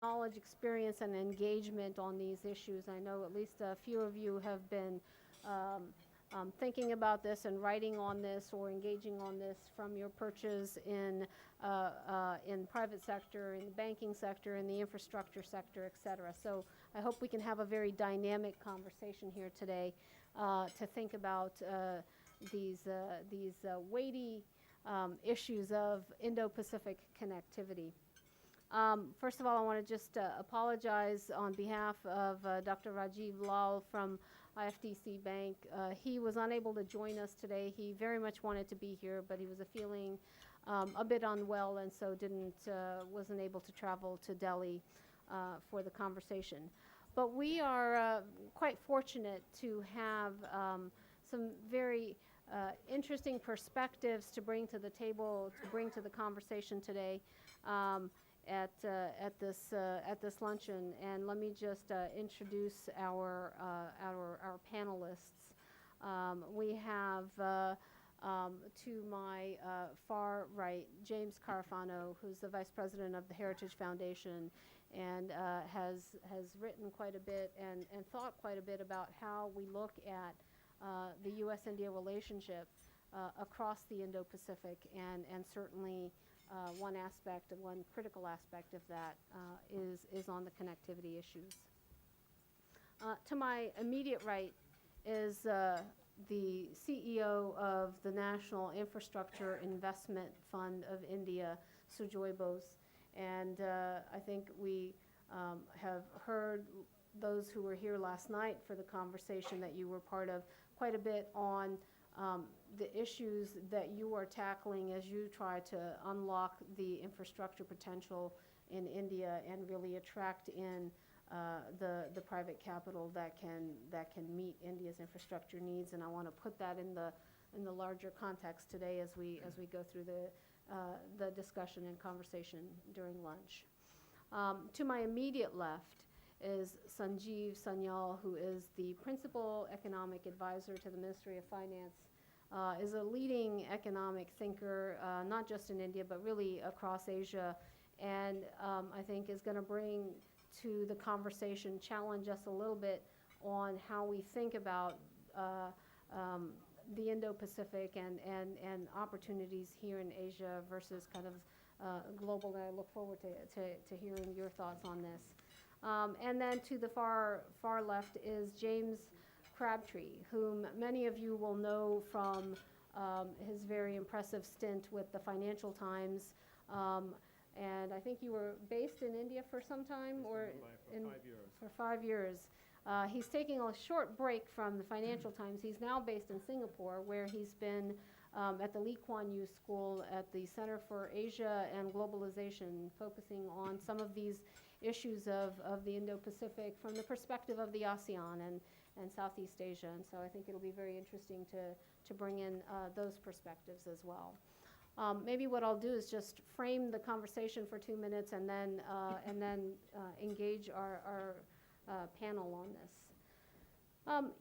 knowledge, experience, and engagement on these issues. I know at least a few of you have been thinking about this and writing on this or engaging on this from your perches in private sector, in the banking sector, in the infrastructure sector, et cetera. So I hope we can have a very dynamic conversation here today to think about these weighty issues of Indo-Pacific connectivity. First of all, I want to just apologize on behalf of Dr. Rajiv Lal from IFDC Bank. He was unable to join us today. He very much wanted to be here, but he was feeling a bit unwell, and so wasn't able to travel to Delhi for the conversation. But we are quite fortunate to have some very interesting perspectives to bring to the table, to bring to the conversation today. At this luncheon, and let me just introduce our panelists. We have to my far right James Carafano, who's the vice president of the Heritage Foundation, and has written quite a bit and thought quite a bit about how we look at the U.S.-India relationship across the Indo-Pacific, and certainly. One critical aspect of that is on the connectivity issues. To my immediate right is the CEO of the National Infrastructure Investment Fund of India, Sujoy Bose. And I think we have heard those who were here last night for the conversation that you were part of quite a bit on the issues that you are tackling as you try to unlock the infrastructure potential in India and really attract in the private capital that can meet India's infrastructure needs. And I want to put that in the larger context today as we go through the discussion and conversation during lunch. To my immediate left is Sanjeev Sanyal, who is the principal economic advisor to the Ministry of Finance. Is a leading economic thinker, not just in India, but really across Asia, and I think is going to bring to the conversation, challenge us a little bit on how we think about the Indo-Pacific and opportunities here in Asia versus kind of global, and I look forward to hearing your thoughts on this. And then to the far left is James Crabtree, whom many of you will know from his very impressive stint with the Financial Times. And I think you were based in India for some time, or for 5 years. He's taking a short break from the Financial Times. He's now based in Singapore, where he's been at the Lee Kuan Yew School at the Center for Asia and Globalization, focusing on some of these issues of the Indo-Pacific from the perspective of the ASEAN and Southeast Asia. And so I think it'll be very interesting to bring in those perspectives as well. Maybe what I'll do is just frame the conversation for 2 minutes and then engage our panel on this.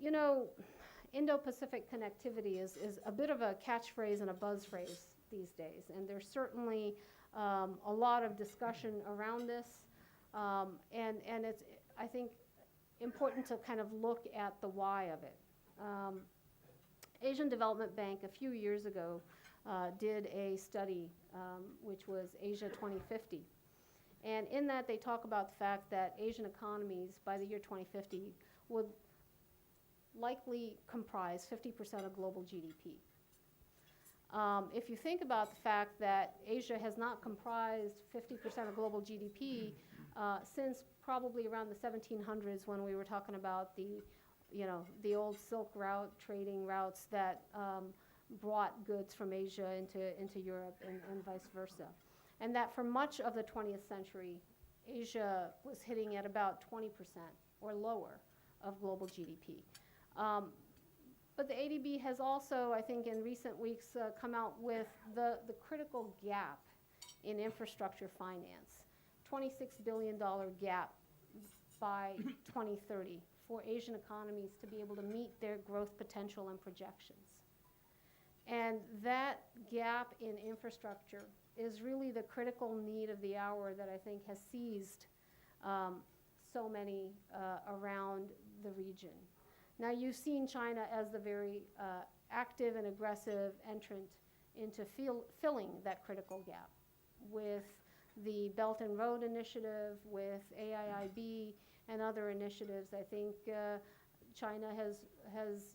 You know, Indo-Pacific connectivity is a bit of a catchphrase and a buzz phrase these days, and there's certainly a lot of discussion around this, and it's, I think, important to kind of look at the why of it. Asian Development Bank a few years ago did a study which was Asia 2050. And in that they talk about the fact that Asian economies by the year 2050 would likely comprise 50% of global GDP. If you think about the fact that Asia has not comprised 50% of global GDP since probably around the 1700s, when we were talking about the old Silk Route trading routes that brought goods from Asia into Europe and vice versa. And that for much of the 20th century, Asia was hitting at about 20% or lower of global GDP. But the ADB has also, I think, in recent weeks come out with the critical gap in infrastructure finance, $26 billion gap by 2030 for Asian economies to be able to meet their growth potential and projections. And that gap in infrastructure is really the critical need of the hour that I think has seized so many around the region. Now, you've seen China as the very active and aggressive entrant into filling that critical gap with the Belt and Road Initiative, with AIIB, and other initiatives. I think China has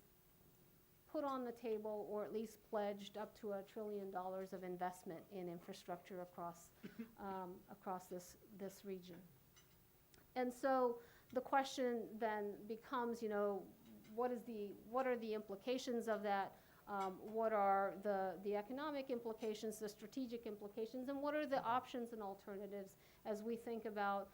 put on the table, or at least pledged, up to $1 trillion of investment in infrastructure across this region. And so the question then becomes, what are the implications of that? What are the economic implications, the strategic implications, and what are the options and alternatives as we think about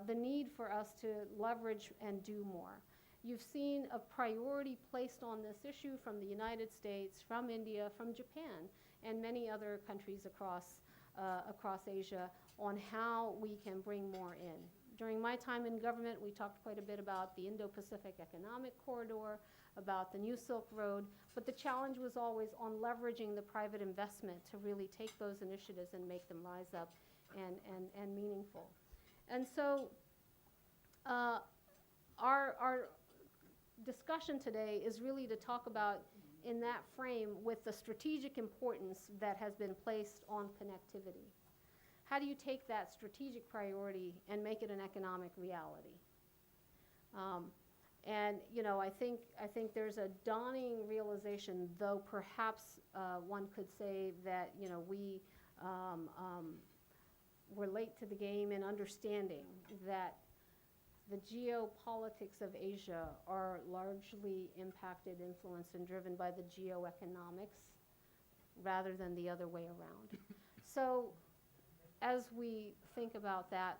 the need for us to leverage and do more? You've seen a priority placed on this issue from the United States, from India, from Japan, and many other countries across Asia on how we can bring more in. During my time in government, we talked quite a bit about the Indo-Pacific Economic Corridor, about the New Silk Road, but the challenge was always on leveraging the private investment to really take those initiatives and make them rise up and meaningful. And so our discussion today is really to talk about, in that frame, with the strategic importance that has been placed on connectivity. How do you take that strategic priority and make it an economic reality? And I think there's a dawning realization, though perhaps one could say that we're late to the game in understanding that the geopolitics of Asia are largely impacted, influenced, and driven by the geoeconomics rather than the other way around. So as we think about that,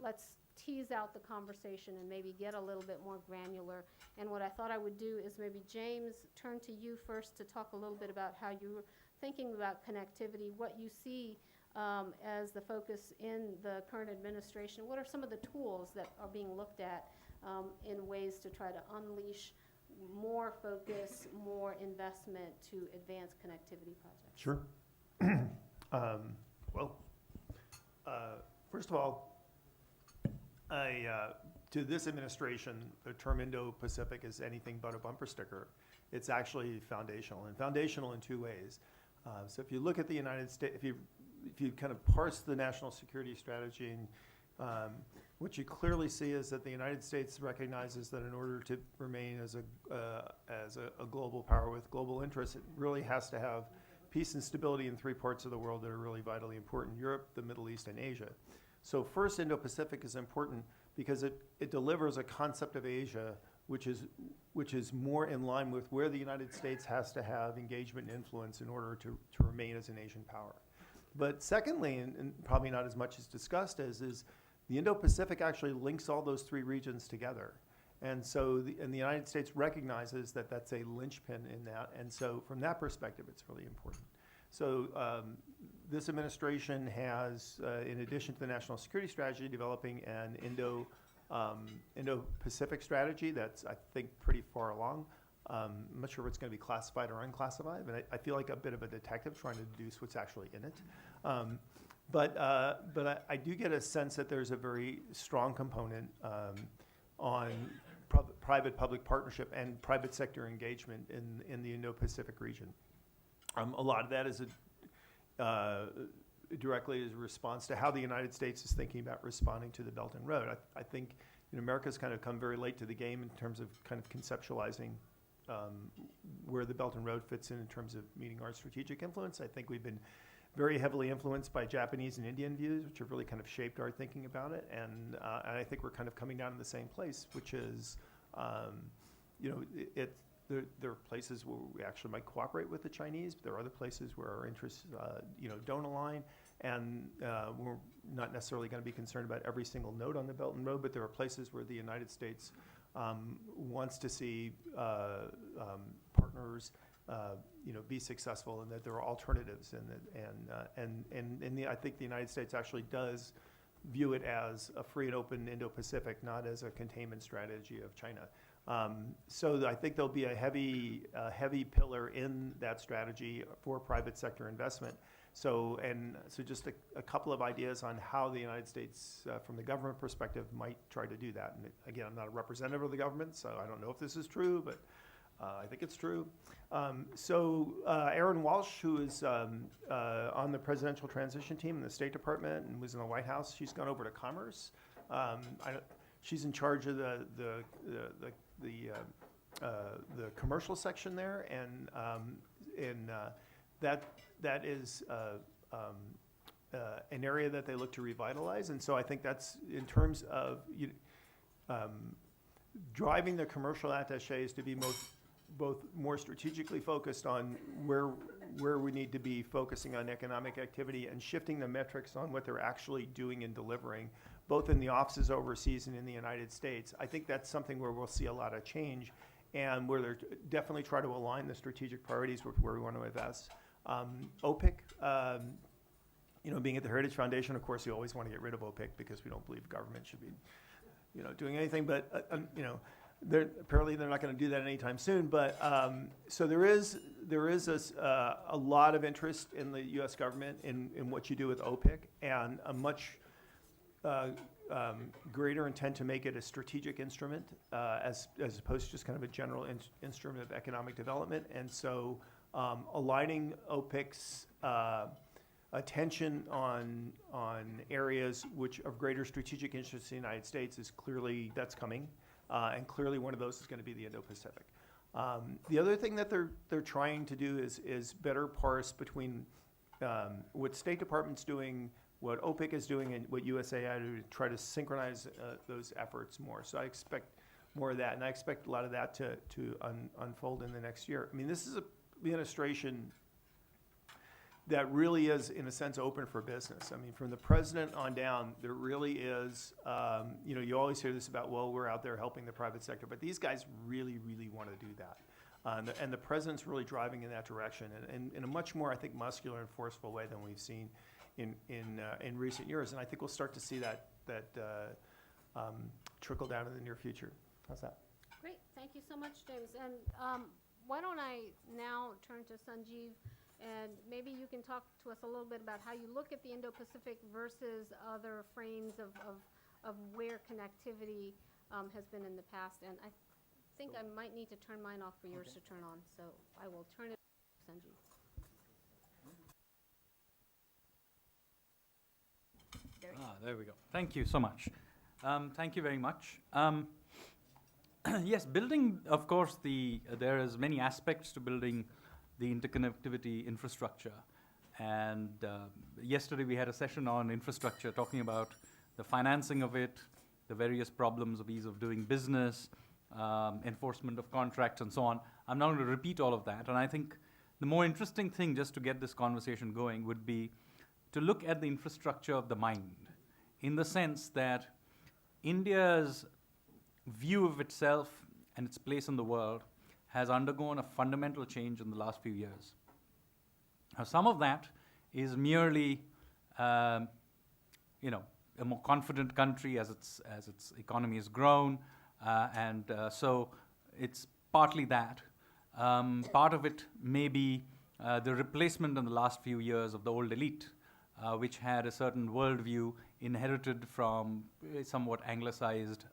let's tease out the conversation and maybe get a little bit more granular. And what I thought I would do is maybe, James, turn to you first to talk a little bit about how you're thinking about connectivity, what you see as the focus in the current administration. What are some of the tools that are being looked at in ways to try to unleash more focus, more investment to advance connectivity projects? Sure. First of all, to this administration, the term Indo-Pacific is anything but a bumper sticker. It's actually foundational, and foundational in two ways. So if you look at the United States, if you kind of parse the national security strategy, and what you clearly see is that the United States recognizes that in order to remain as a global power with global interests, it really has to have peace and stability in three parts of the world that are really vitally important: Europe, the Middle East, and Asia. So first, Indo-Pacific is important because it delivers a concept of Asia which is more in line with where the United States has to have engagement and influence in order to remain as an Asian power. But secondly, and probably not as much as discussed, is the Indo-Pacific actually links all those three regions together. And so the United States recognizes that that's a linchpin in that. And so from that perspective, it's really important. So this administration has, in addition to the national security strategy, developing an Indo-Pacific strategy that's, I think, pretty far along. I'm not sure if it's going to be classified or unclassified, but I feel like a bit of a detective trying to deduce what's actually in it. But I do get a sense that there's a very strong component on private-public partnership and private sector engagement in the Indo-Pacific region. A lot of that is directly as a response to how the United States is thinking about responding to the Belt and Road. I think America's kind of come very late to the game in terms of kind of conceptualizing where the Belt and Road fits in terms of meeting our strategic influence. I think we've been very heavily influenced by Japanese and Indian views, which have really kind of shaped our thinking about it. And I think we're kind of coming down to the same place, which is, there are places where we actually might cooperate with the Chinese, but there are other places where our interests, don't align. And we're not necessarily going to be concerned about every single node on the Belt and Road, but there are places where the United States wants to see partners, be successful, and that there are alternatives, and I think the United States actually does view it as a free and open Indo-Pacific, not as a containment strategy of China. So I think there'll be a heavy pillar in that strategy for private sector investment. So just a couple of ideas on how the United States, from the government perspective, might try to do that. And again, I'm not a representative of the government, so I don't know if this is true, but I think it's true. Erin Walsh, who is on the presidential transition team in the State Department and was in the White House, she's gone over to Commerce. She's in charge of the commercial section there, and that is an area that they look to revitalize. And so I think that's in terms of driving the commercial attachés to be both more strategically focused on where we need to be focusing on economic activity and shifting the metrics on what they're actually doing and delivering, both in the offices overseas and in the United States. I think that's something where we'll see a lot of change, and where they're definitely try to align the strategic priorities with where we want to invest. OPIC, being at the Heritage Foundation, of course, you always want to get rid of OPIC because we don't believe government should be, doing anything. But apparently they're not going to do that anytime soon. But so there is a lot of interest in the U.S. government in what you do with OPIC, and a much greater intent to make it a strategic instrument as opposed to just kind of a general instrument of economic development. And so aligning OPIC's attention on areas which of greater strategic interest in the United States is clearly, that's coming, and clearly one of those is going to be the Indo-Pacific. The other thing that they're trying to do is better parse between what State Department's doing, what OPIC is doing, and what USAID do to try to synchronize those efforts more. So I expect more of that, and I expect a lot of that to unfold in the next year. I mean, this is a administration that really is, in a sense, open for business. I mean, from the president on down, there really is, you always hear this about, well, we're out there helping the private sector, but these guys really, really want to do that. And the president's really driving in that direction, and in a much more, I think, muscular and forceful way than we've seen in recent years. And I think we'll start to see that trickle down in the near future. How's that? Great, thank you so much, James. And why don't I now turn to Sanjeev, and maybe you can talk to us a little bit about how you look at the Indo-Pacific versus other frames of where connectivity has been in the past. And I think I might need to turn mine off for yours to turn on, so I will turn it to Sanjeev. There we go. Thank you so much. Thank you very much. Yes, building, of course, there is many aspects to building the interconnectivity infrastructure. And yesterday we had a session on infrastructure talking about the financing of it, the various problems of ease of doing business, enforcement of contracts, and so on. I'm not going to repeat all of that. And I think the more interesting thing, just to get this conversation going, would be to look at the infrastructure of the mind, in the sense that India's view of itself and its place in the world has undergone a fundamental change in the last few years. Now, some of that is merely, a more confident country as its economy has grown, and so it's partly that. Part of it may be the replacement in the last few years of the old elite, which had a certain worldview inherited from a somewhat anglicized,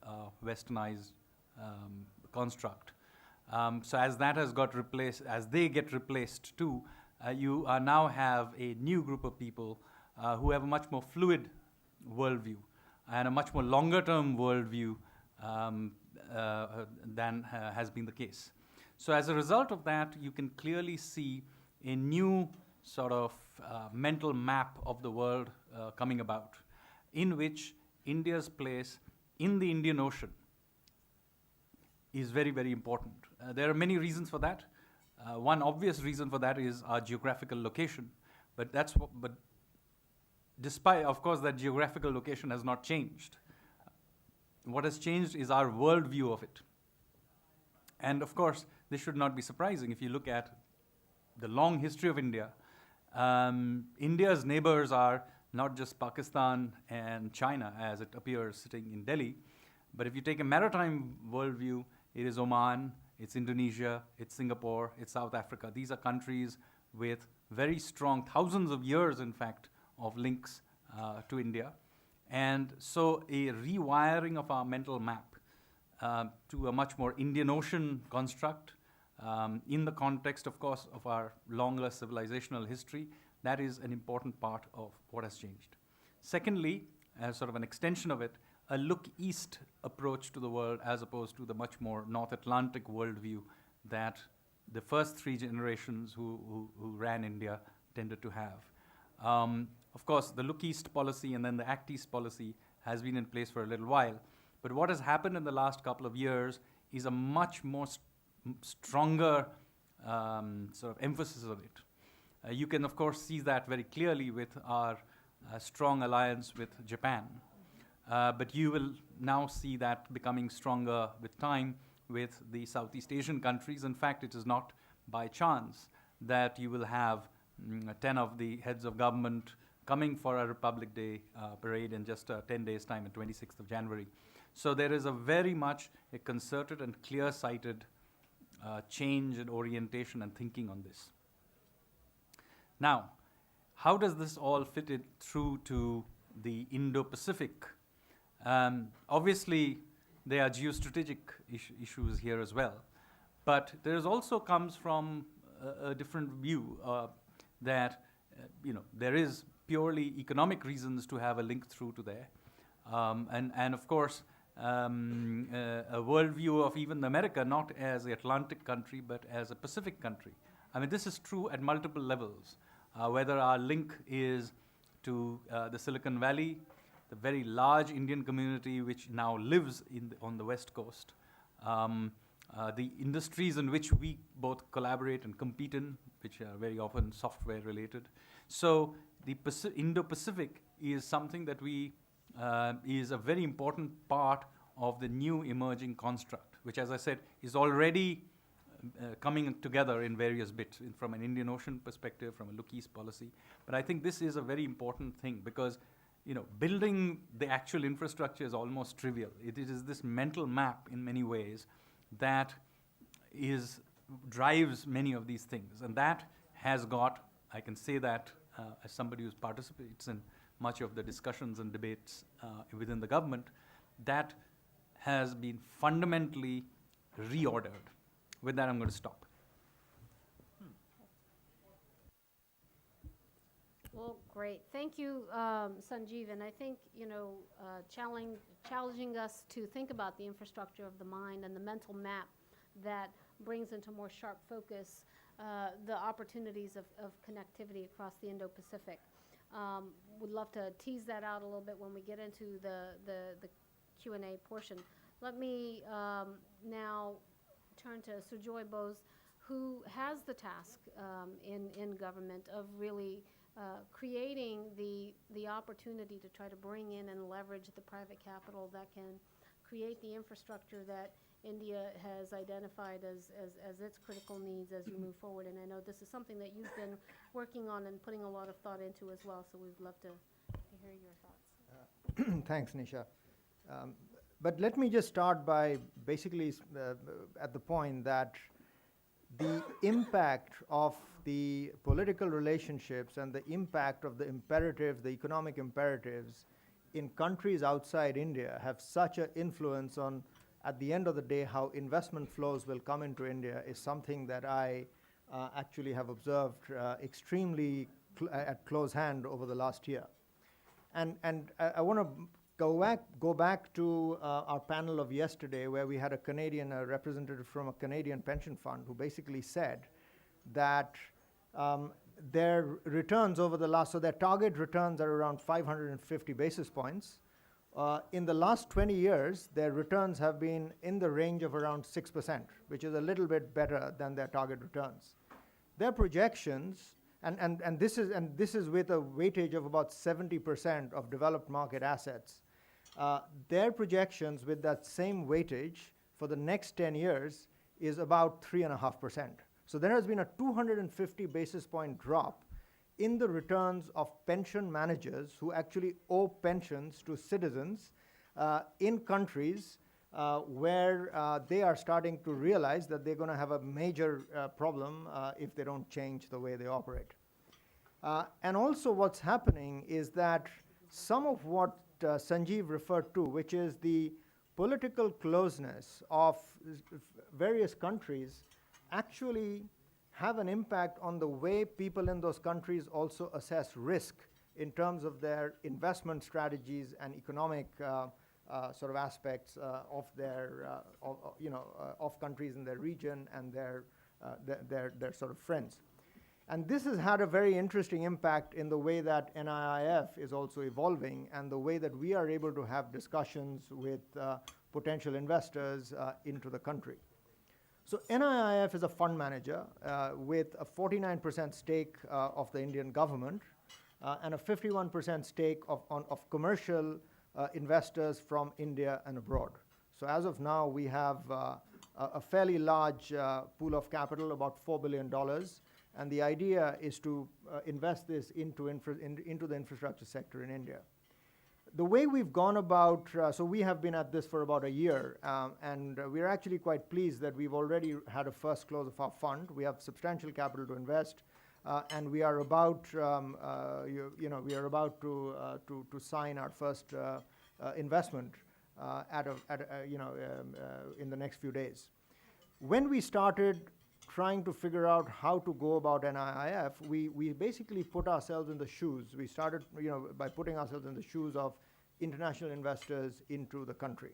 westernized construct. So as that has got replaced, as they get replaced too, you now have a new group of people who have a much more fluid worldview and a much more longer-term worldview than has been the case. So as a result of that, you can clearly see a new sort of mental map of the world coming about, in which India's place in the Indian Ocean is very, very important. There are many reasons for that. One obvious reason for that is our geographical location, but despite, of course, that geographical location has not changed. What has changed is our worldview of it. And of course, this should not be surprising if you look at the long history of India. India's neighbors are not just Pakistan and China, as it appears sitting in Delhi, but if you take a maritime worldview, it is Oman, it's Indonesia, it's Singapore, it's South Africa. These are countries with very strong, thousands of years, in fact, of links to India. And so a rewiring of our mental map to a much more Indian Ocean construct in the context, of course, of our longer civilizational history, that is an important part of what has changed. Secondly, as sort of an extension of it, a look east approach to the world as opposed to the much more North Atlantic worldview that the first three generations who ran India tended to have. Of course, the look east policy and then the act east policy has been in place for a little while. But what has happened in the last couple of years is a much more stronger sort of emphasis on it. You can, of course, see that very clearly with our strong alliance with Japan. But you will now see that becoming stronger with time with the Southeast Asian countries. In fact, it is not by chance that you will have 10 of the heads of government coming for a Republic Day parade in just 10 days' time, on 26th of January. So there is a very much a concerted and clear-sighted change in orientation and thinking on this. Now, how does this all fit it through to the Indo-Pacific? Obviously, there are geostrategic issues here as well, but there is also comes from a different view that there is purely economic reasons to have a link through to there, and of course a worldview of even America not as an Atlantic country but as a Pacific country. I mean, this is true at multiple levels. Whether our link is to the Silicon Valley, the very large Indian community which now lives on the West Coast, the industries in which we both collaborate and compete in, which are very often software related. So the Indo-Pacific is something that is a very important part of the new emerging construct, which, as I said, is already coming together in various bits, from an Indian Ocean perspective, from a look east policy. But I think this is a very important thing because building the actual infrastructure is almost trivial. It is this mental map in many ways that drives many of these things. And that has got, I can say that as somebody who participates in much of the discussions and debates within the government, that has been fundamentally reordered. With that, I'm going to stop. Well, great. Thank you, Sanjeev. And I think, challenging us to think about the infrastructure of the mind and the mental map that brings into more sharp focus the opportunities of connectivity across the Indo-Pacific. Would love to tease that out a little bit when we get into the Q&A portion. Let me now turn to Sujoy Bose, who has the task in government of really creating the opportunity to try to bring in and leverage the private capital that can create the infrastructure that India has identified as its critical needs as you move forward. And I know this is something that you've been working on and putting a lot of thought into as well, so we'd love to hear your thoughts. Thanks, Nisha. But let me just start by basically at the point that the impact of the political relationships and the impact of the imperatives, the economic imperatives in countries outside India have such an influence on, at the end of the day, how investment flows will come into India is something that I actually have observed extremely at close hand over the last year. And I want to go back to our panel of yesterday, where we had a representative from a Canadian pension fund who basically said that their returns over the last, so their target returns are around 550 basis points. In the last 20 years, their returns have been in the range of around 6%, which is a little bit better than their target returns. Their projections, and this is with a weightage of about 70% of developed market assets. Their projections with that same weightage for the next 10 years is about 3.5%. So there has been a 250 basis point drop in the returns of pension managers who actually owe pensions to citizens in countries where they are starting to realize that they're going to have a major problem if they don't change the way they operate. And also what's happening is that some of what Sanjeev referred to, which is the political closeness of various countries, actually have an impact on the way people in those countries also assess risk in terms of their investment strategies and economic sort of aspects of their, of countries in their region and their sort of friends. And this has had a very interesting impact in the way that NIIF is also evolving and the way that we are able to have discussions with potential investors into the country. So NIIF is a fund manager with a 49% stake of the Indian government and a 51% stake of commercial investors from India and abroad. So as of now, we have a fairly large pool of capital, about $4 billion. And the idea is to invest this into the infrastructure sector in India. The way we've gone about, so we have been at this for about a year, and we're actually quite pleased that we've already had a first close of our fund. We have substantial capital to invest, and we are about, we are about to sign our first investment in the next few days. When we started trying to figure out how to go about NIIF, we basically put ourselves in the shoes. We started by putting ourselves in the shoes of international investors into the country.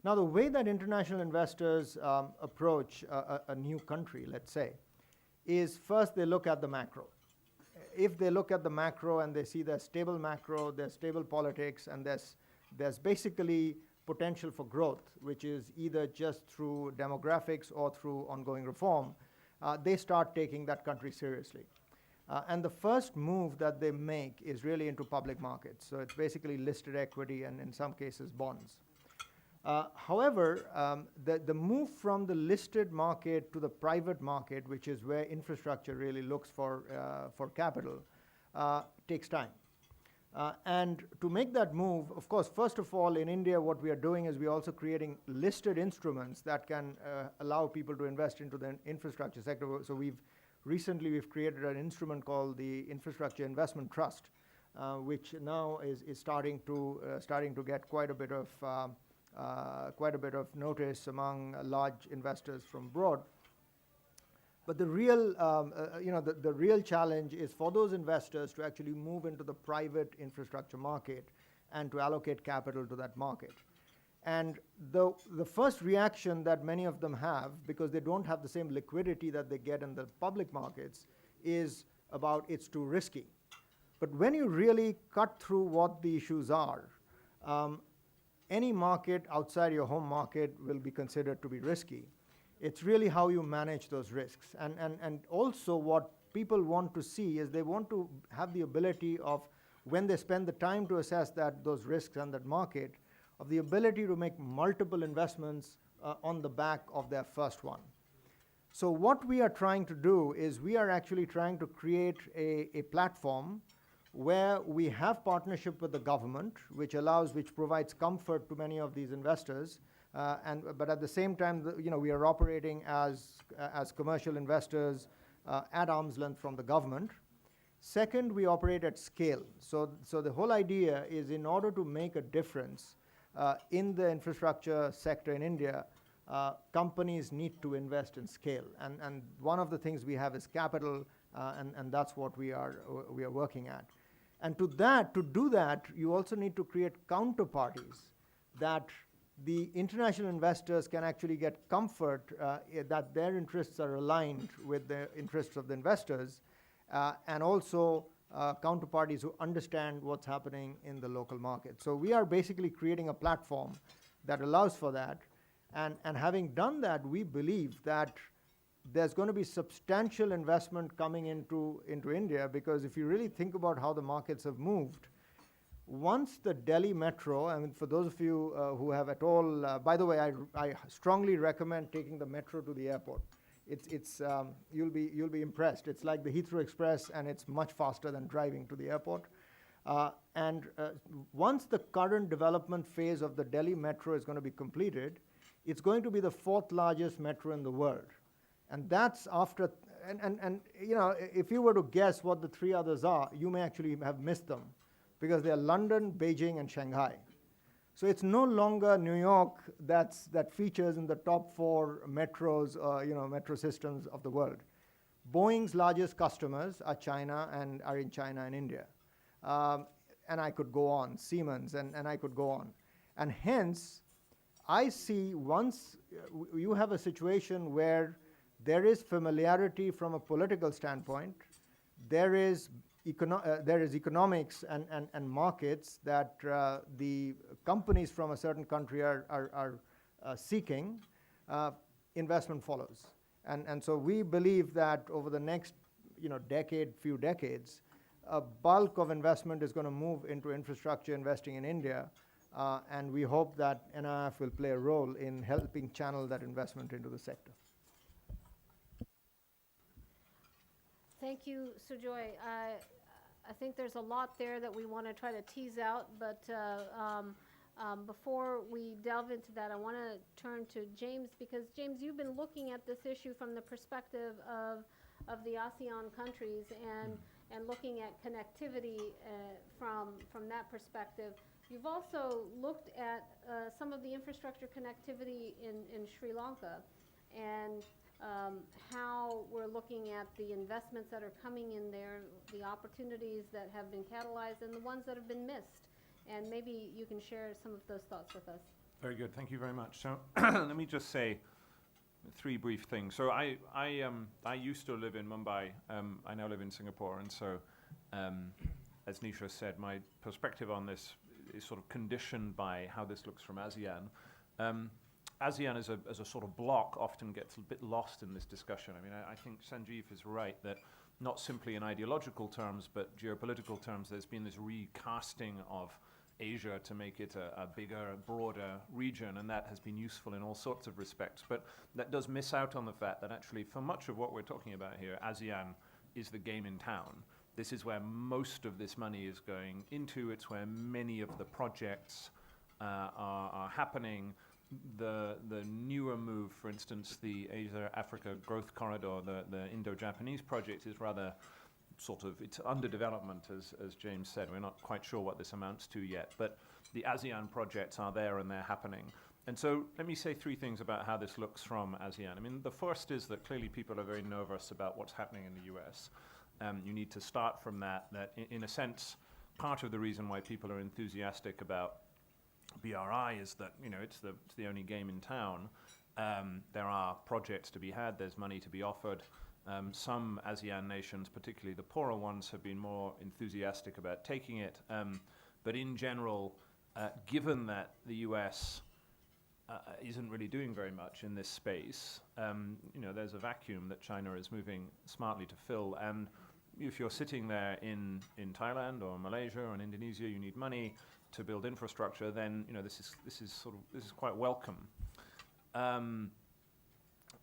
Now, the way that international investors approach a new country, let's say, is first they look at the macro. If they look at the macro and they see there's stable macro, there's stable politics, and there's basically potential for growth, which is either just through demographics or through ongoing reform, they start taking that country seriously. And the first move that they make is really into public markets. So it's basically listed equity and in some cases bonds. However, the move from the listed market to the private market, which is where infrastructure really looks for capital, takes time. And to make that move, of course, first of all, in India, what we are doing is we're also creating listed instruments that can allow people to invest into the infrastructure sector. So we've created an instrument called the Infrastructure Investment Trust, which now is starting to get quite a bit of notice among large investors from abroad. But the real, the real challenge is for those investors to actually move into the private infrastructure market and to allocate capital to that market. And the first reaction that many of them have, because they don't have the same liquidity that they get in the public markets, is about it's too risky. But when you really cut through what the issues are, any market outside your home market will be considered to be risky. It's really how you manage those risks. And also what people want to see is they want to have the ability of, when they spend the time to assess those risks and that market, of the ability to make multiple investments on the back of their first one. So what we are trying to do is we are actually trying to create a platform where we have partnership with the government, which provides comfort to many of these investors, but at the same time, we are operating as commercial investors at arm's length from the government. Second, we operate at scale. So the whole idea is, in order to make a difference in the infrastructure sector in India, companies need to invest in scale. And one of the things we have is capital, and that's what we are working at. And to do that, you also need to create counterparties that the international investors can actually get comfort that their interests are aligned with the interests of the investors, and also counterparties who understand what's happening in the local market. So we are basically creating a platform that allows for that. And having done that, we believe that there's going to be substantial investment coming into India, because if you really think about how the markets have moved, once the Delhi metro, I mean, for those of you who have at all, by the way, I strongly recommend taking the metro to the airport. You'll be impressed. It's like the Heathrow Express, and it's much faster than driving to the airport. Once the current development phase of the Delhi metro is going to be completed, it's going to be the 4th largest metro in the world. And that's after, and you know, if you were to guess what the three others are, you may actually have missed them, because they are London, Beijing, and Shanghai. So it's no longer New York that features in the top 4 metros, metro systems of the world. Boeing's largest customers are in China and India. And I could go on, Siemens, and I could go on. And hence, I see once you have a situation where there is familiarity from a political standpoint, there is economics and markets that the companies from a certain country are seeking, investment follows. And so we believe that over the next few decades, a bulk of investment is going to move into infrastructure investing in India, and we hope that NIF will play a role in helping channel that investment into the sector. Thank you, Sujoy. I think there's a lot there that we want to try to tease out, but before we delve into that, I want to turn to James, because James, you've been looking at this issue from the perspective of the ASEAN countries and looking at connectivity from that perspective. You've also looked at some of the infrastructure connectivity in Sri Lanka, and how we're looking at the investments that are coming in there, the opportunities that have been catalyzed, and the ones that have been missed. And maybe you can share some of those thoughts with us. Very good. Thank you very much. So let me just say 3 brief things. So I used to live in Mumbai. I now live in Singapore. And so, as Nisha said, my perspective on this is sort of conditioned by how this looks from ASEAN. ASEAN as a sort of block often gets a bit lost in this discussion. I mean, I think Sanjeev is right that not simply in ideological terms, but geopolitical terms, there's been this recasting of Asia to make it a bigger, broader region, and that has been useful in all sorts of respects. But that does miss out on the fact that actually for much of what we're talking about here, ASEAN is the game in town. This is where most of this money is going into. It's where many of the projects are happening. The newer move, for instance, the Asia-Africa Growth Corridor, the Indo-Japanese project is rather sort of, it's under development, as James said. We're not quite sure what this amounts to yet, but the ASEAN projects are there and they're happening. And so let me say 3 things about how this looks from ASEAN. I mean, the first is that clearly people are very nervous about what's happening in the US. You need to start from that in a sense, part of the reason why people are enthusiastic about BRI is that, it's the only game in town. There are projects to be had, there's money to be offered. Some ASEAN nations, particularly the poorer ones, have been more enthusiastic about taking it. But in general, given that the US isn't really doing very much in this space, there's a vacuum that China is moving smartly to fill. And if you're sitting there in Thailand or Malaysia or in Indonesia, you need money to build infrastructure, then this is quite welcome.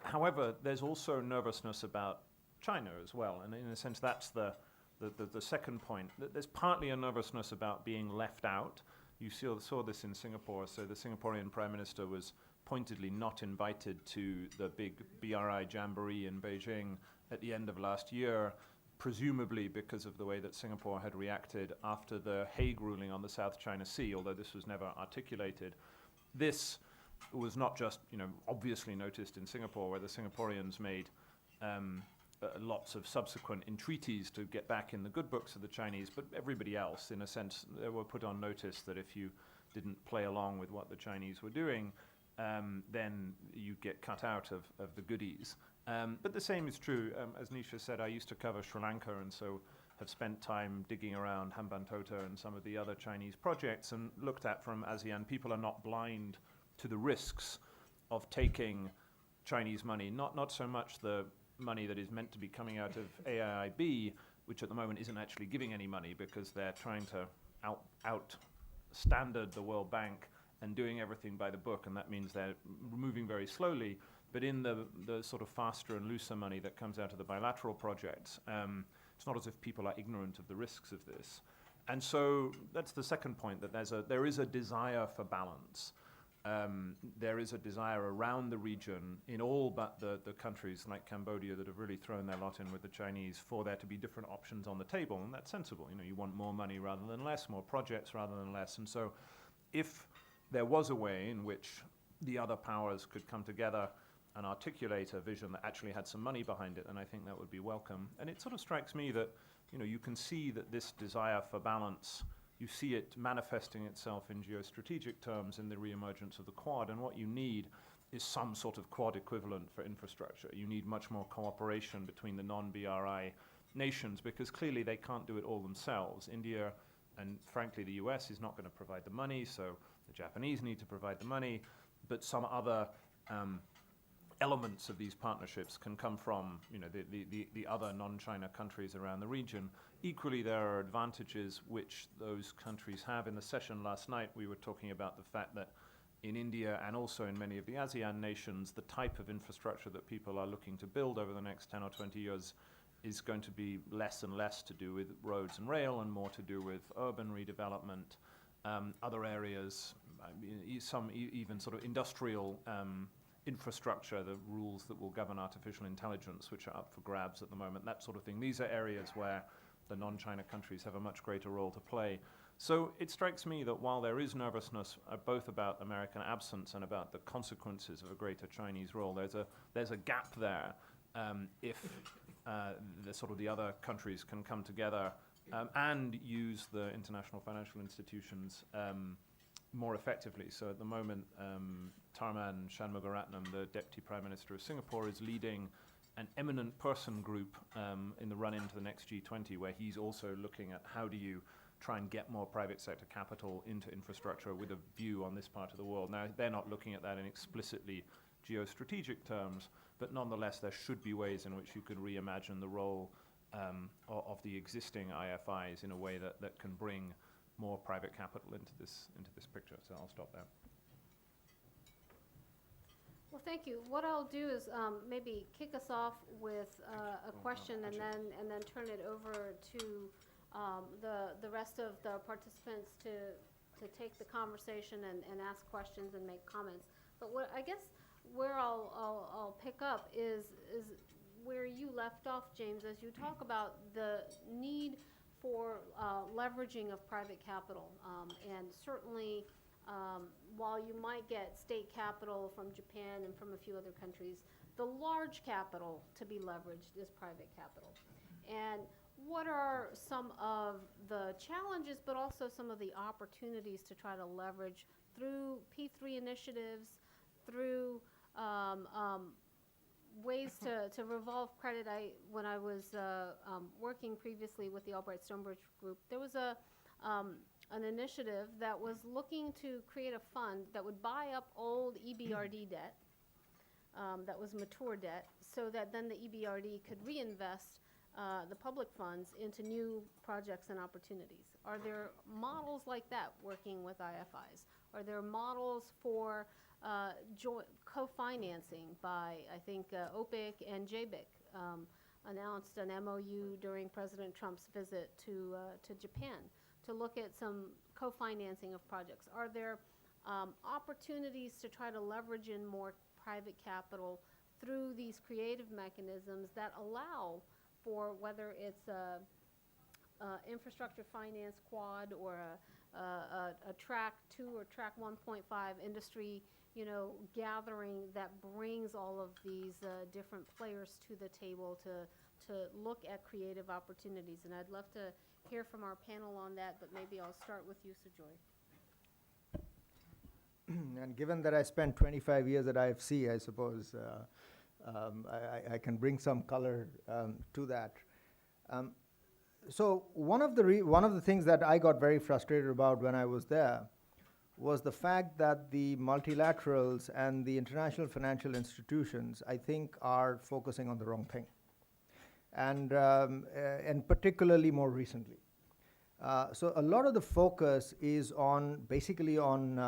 However, there's also nervousness about China as well, and in a sense that's the second point. There's partly a nervousness about being left out. You saw this in Singapore. So the Singaporean Prime Minister was pointedly not invited to the big BRI jamboree in Beijing at the end of last year, presumably because of the way that Singapore had reacted after the Hague ruling on the South China Sea, although this was never articulated. This was not just, obviously noticed in Singapore, where the Singaporeans made lots of subsequent entreaties to get back in the good books of the Chinese, but everybody else, in a sense, they were put on notice that if you didn't play along with what the Chinese were doing, then you get cut out of the goodies. But the same is true, as Nisha said, I used to cover Sri Lanka, and so have spent time digging around Hambantota and some of the other Chinese projects and looked at from ASEAN. People are not blind to the risks of taking Chinese money, not so much the money that is meant to be coming out of AIIB, which at the moment isn't actually giving any money because they're trying to out-standard the World Bank and doing everything by the book, and that means they're moving very slowly. But in the sort of faster and looser money that comes out of the bilateral projects, it's not as if people are ignorant of the risks of this. And so that's the second point, that there is a desire for balance. there is a desire around the region in all but the countries like Cambodia that have really thrown their lot in with the Chinese for there to be different options on the table, and that's sensible. You know, you want more money rather than less, more projects rather than less, and so if there was a way in which the other powers could come together and articulate a vision that actually had some money behind it, then I think that would be welcome. And it sort of strikes me that, you know, you can see that this desire for balance, you see it manifesting itself in geostrategic terms in the reemergence of the Quad, and what you need is some sort of Quad equivalent for infrastructure. You need much more cooperation between the non-BRI nations, because clearly they can't do it all themselves. India and frankly the US is not going to provide the money, so the Japanese need to provide the money, but some other elements of these partnerships can come from, you know, the other non-China countries around the region. Equally, there are advantages which those countries have. In the session last night, we were talking about the fact that in India and also in many of the ASEAN nations, the type of infrastructure that people are looking to build over the next 10 or 20 years is going to be less and less to do with roads and rail and more to do with urban redevelopment, other areas, some even sort of industrial infrastructure, the rules that will govern artificial intelligence, which are up for grabs at the moment, that sort of thing. These are areas where the non-China countries have a much greater role to play. So it strikes me that while there is nervousness both about American absence and about the consequences of a greater Chinese role, there's a gap there if the sort of the other countries can come together and use the international financial institutions more effectively. So at the moment, Tharman Shanmugaratnam, the Deputy Prime Minister of Singapore, is leading an eminent person group in the run into the next G20, where he's also looking at how do you try and get more private sector capital into infrastructure with a view on this part of the world. Now, they're not looking at that in explicitly geostrategic terms, but nonetheless, there should be ways in which you could reimagine the role of the existing IFIs in a way that can bring more private capital into this picture. So I'll stop there. Well, thank you. What I'll do is maybe kick us off with a question and then turn it over to the rest of the participants to take the conversation and ask questions and make comments. But what I guess where I'll pick up is where you left off, James, as you talk about the need for leveraging of private capital. And certainly, while you might get state capital from Japan and from a few other countries, the large capital to be leveraged is private capital. And what are some of the challenges, but also some of the opportunities to try to leverage through P3 initiatives, through ways to revolve credit? When I was working previously with the Albright Stonebridge Group, there was an initiative that was looking to create a fund that would buy up old EBRD debt that was mature debt, so that then the EBRD could reinvest the public funds into new projects and opportunities. Are there models like that working with IFIs? Are there models for co-financing by, I think, OPIC and JBIC announced an MOU during President Trump's visit to Japan to look at some co-financing of projects. Are there opportunities to try to leverage in more private capital through these creative mechanisms that allow for, whether it's infrastructure finance quad or a track 2 or track 1.5 industry, gathering that brings all of these different players to the table to look at creative opportunities? And I'd love to hear from our panel on that, but maybe I'll start with you, Sujoy. And given that I spent 25 years at IFC, I suppose I can bring some color to that. So one of the things that I got very frustrated about when I was there was the fact that the multilaterals and the international financial institutions, I think, are focusing on the wrong thing, and particularly more recently. So a lot of the focus is basically on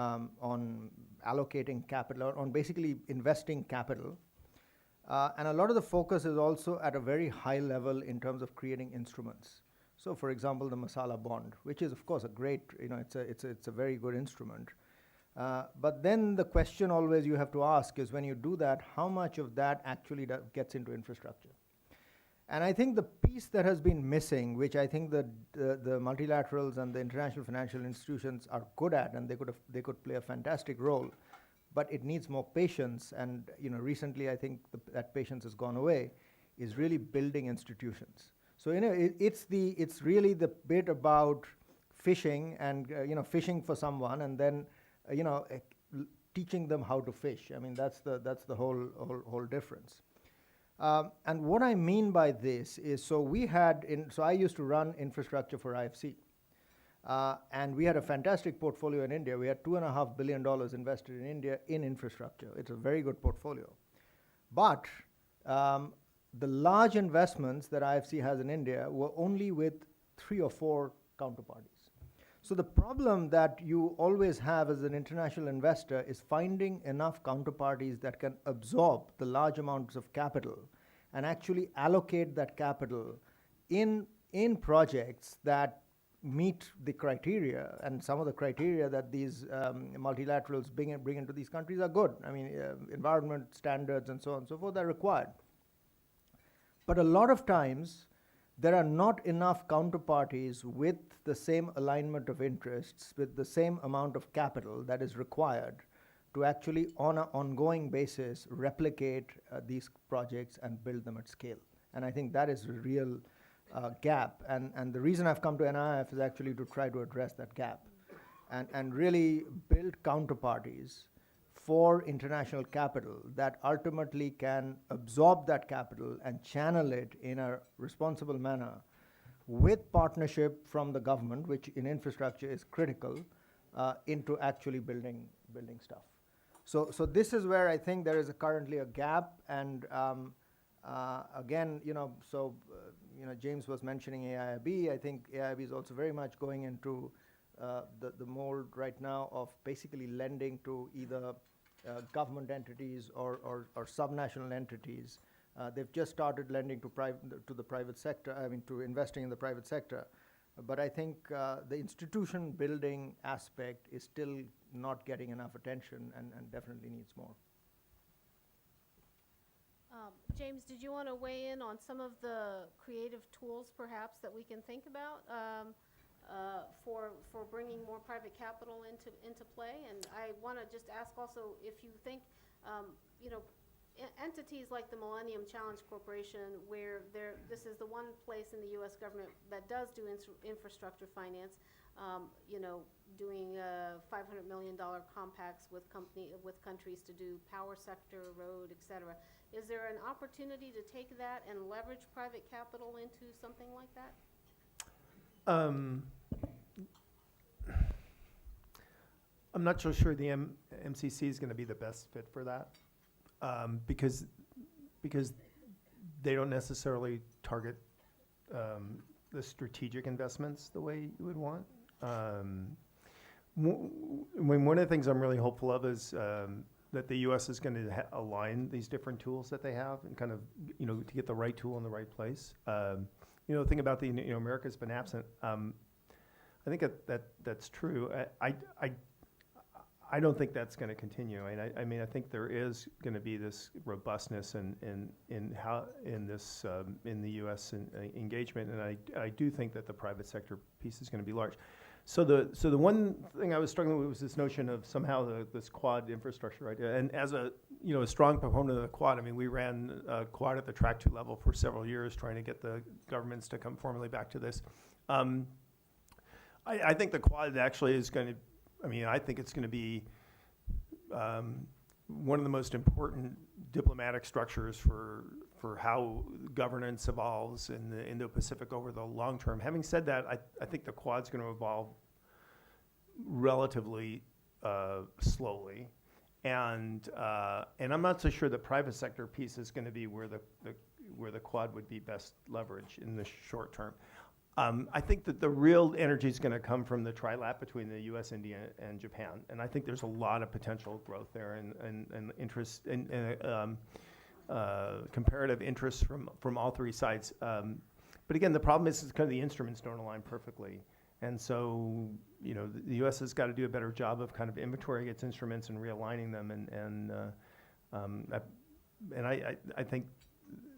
allocating capital, on basically investing capital. And a lot of the focus is also at a very high level in terms of creating instruments. So, for example, the Masala bond, which is, of course, a great, it's a very good instrument. But then the question always you have to ask is, when you do that, how much of that actually gets into infrastructure? And I think the piece that has been missing, which I think the multilaterals and the international financial institutions are good at, and they could play a fantastic role, but it needs more patience. And recently I think that patience has gone away. Is really building institutions. So it's really the bit about fishing and fishing for someone, and then teaching them how to fish. I mean, that's the whole difference. And what I mean by this is, so I used to run infrastructure for IFC, and we had a fantastic portfolio in India. We had $2.5 billion invested in India in infrastructure. It's a very good portfolio, but the large investments that IFC has in India were only with 3 or 4 counterparties. So the problem that you always have as an international investor is finding enough counterparties that can absorb the large amounts of capital and actually allocate that capital in projects that meet the criteria. And some of the criteria that these multilaterals bring into these countries are good. I mean, environment standards and so on and so forth are required. But a lot of times, there are not enough counterparties with the same alignment of interests, with the same amount of capital that is required to actually, on an ongoing basis, replicate these projects and build them at scale. And I think that is a real gap. And the reason I've come to NIF is actually to try to address that gap and really build counterparties for international capital that ultimately can absorb that capital and channel it in a responsible manner with partnership from the government, which in infrastructure is critical, into actually building stuff. So this is where I think there is currently a gap. And again, James was mentioning AIIB. I think AIIB is also very much going into the mold right now of basically lending to either government entities or subnational entities. They've just started lending to the private sector, to investing in the private sector. But I think the institution building aspect is still not getting enough attention and definitely needs more. James, did you want to weigh in on some of the creative tools perhaps that we can think about for bringing more private capital into play? And I want to just ask also if you think, entities like the Millennium Challenge Corporation, where this is the one place in the U.S. government that does do infrastructure finance, doing $500 million compacts with countries to do power sector, road, et cetera. Is there an opportunity to take that and leverage private capital into something like that? I'm not so sure the MCC is going to be the best fit for that, because they don't necessarily target the strategic investments the way you would want. One of the things I'm really hopeful of is that the U.S. is going to align these different tools that they have and kind of, to get the right tool in the right place. The thing about America's been absent. I think that's true. I don't think that's going to continue. I think there is going to be this robustness in the U.S. engagement, and I do think that the private sector piece is going to be large. So the one thing I was struggling with was this notion of somehow this quad infrastructure idea. And as a strong proponent of the quad, we ran a quad at the Track 2 level for several years, trying to get the governments to come formally back to this. I think the quad actually is going to. I think it's going to be one of the most important diplomatic structures for how governance evolves in the Indo-Pacific over the long term. Having said that, I think the Quad's going to evolve relatively slowly, and I'm not so sure the private sector piece is going to be where the Quad would be best leveraged in the short term. I think that the real energy is going to come from the trilap between the U.S., India, and Japan, and I think there's a lot of potential growth there and interest and comparative interest from all three sides. But again, the problem is kind of the instruments don't align perfectly, And so, you know, the U.S. has got to do a better job of kind of inventorying its instruments and realigning them, and I think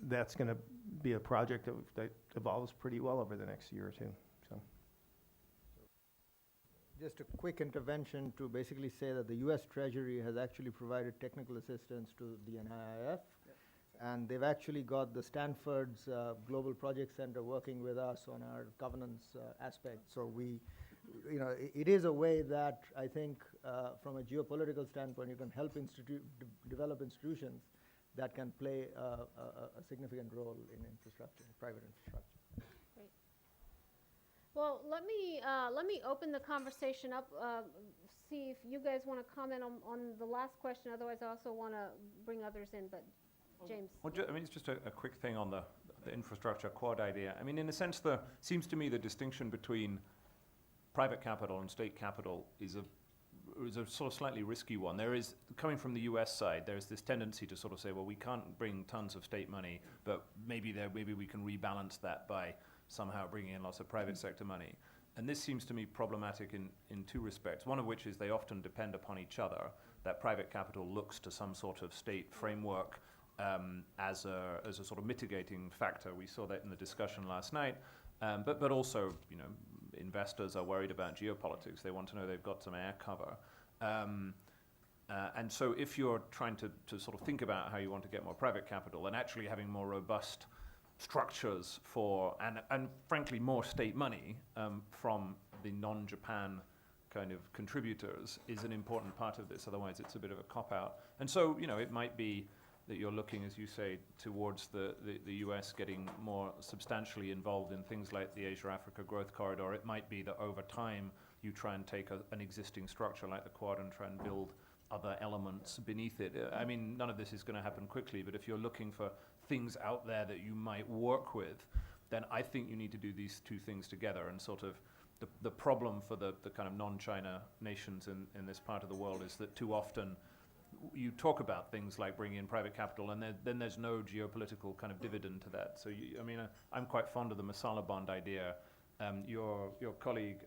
that's going to be a project that evolves pretty well over the next year or two. So, Just a quick intervention to basically say that the U.S. Treasury has actually provided technical assistance to the NIIF, and they've actually got the Stanford's Global Project Center working with us on our governance aspect. So we, you know, it is a way that I think from a geopolitical standpoint, you can help develop institutions that can play a significant role in infrastructure, private infrastructure. Well, let me open the conversation up, see if you guys want to comment on the last question. Otherwise, I also want to bring others in, but James. Well, I mean, it's just a quick thing on the infrastructure quad idea. I mean, in a sense, seems to me the distinction between private capital and state capital is a sort of slightly risky one. There is, coming from the US side, there's this tendency to sort of say, well, we can't bring tons of state money, but maybe we can rebalance that by somehow bringing in lots of private sector money. And this seems to me problematic in two respects, one of which is they often depend upon each other, that private capital looks to some sort of state framework as a sort of mitigating factor. We saw that in the discussion last night, but also, you know, investors are worried about geopolitics. They want to know they've got some air cover. And so if you're trying to sort of think about how you want to get more private capital and actually having more robust structures for, and frankly more state money from the non-Japan kind of contributors is an important part of this. Otherwise it's a bit of a cop-out. And so, you know, it might be that you're looking, as you say, towards the US getting more substantially involved in things like the Asia-Africa Growth Corridor. It might be that over time you try and take an existing structure like the Quad and try and build other elements beneath it. I mean, none of this is going to happen quickly, but if you're looking for things out there that you might work with, then I think you need to do these two things together. And sort of the problem for the kind of non-China nations in this part of the world is that too often you talk about things like bringing in private capital, and then there's no geopolitical kind of dividend to that. So, I mean, I'm quite fond of the masala bond idea. Your colleague,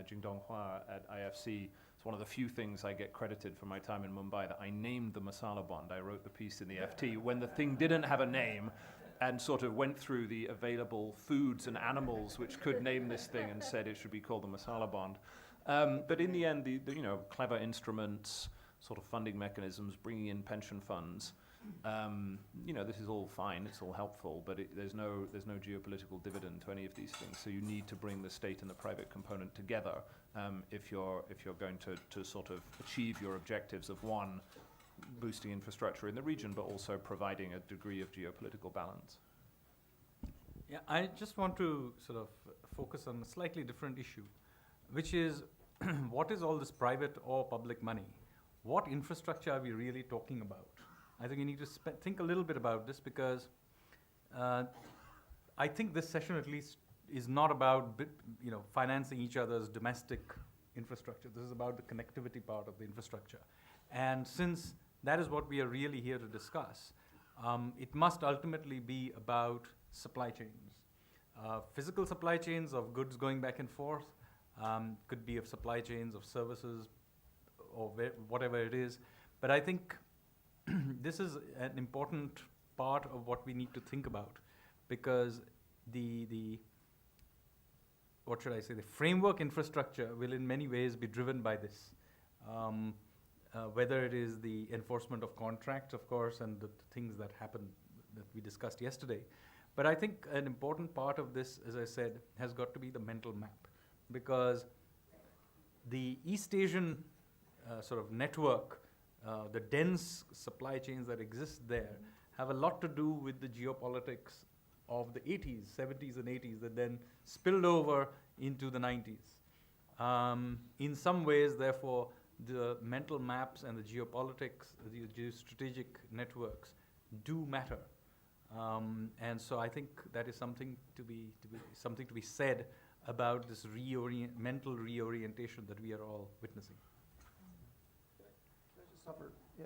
Jingdong Hua at IFC, it's one of the few things I get credited for my time in Mumbai that I named the masala bond. I wrote the piece in the FT when the thing didn't have a name, and sort of went through the available foods and animals which could name this thing and said it should be called the masala bond. But in the end, the you know, clever instruments, sort of funding mechanisms, bringing in pension funds, you know, this is all fine, it's all helpful, but there's no geopolitical dividend to any of these things. So you need to bring the state and the private component together if you're going to sort of achieve your objectives of, one, boosting infrastructure in the region, but also providing a degree of geopolitical balance. Yeah, I just want to sort of focus on a slightly different issue, which is what is all this private or public money? What infrastructure are we really talking about? I think you need to think a little bit about this, because I think this session at least is not about financing each other's domestic infrastructure. This is about the connectivity part of the infrastructure. And since that is what we are really here to discuss, it must ultimately be about supply chains. Physical supply chains of goods going back and forth, could be of supply chains of services, or whatever it is. But I think this is an important part of what we need to think about, because the framework infrastructure will in many ways be driven by this. Whether it is the enforcement of contracts, of course, and the things that happened that we discussed yesterday. But I think an important part of this, as I said, has got to be the mental map, because the East Asian sort of network, the dense supply chains that exist there, have a lot to do with the geopolitics of the 80s, 70s and 80s that then spilled over into the 90s. In some ways, therefore, the mental maps and the geopolitics, the geostrategic networks do matter. And so I think that is something to be said about this mental reorientation that we are all witnessing. Yeah.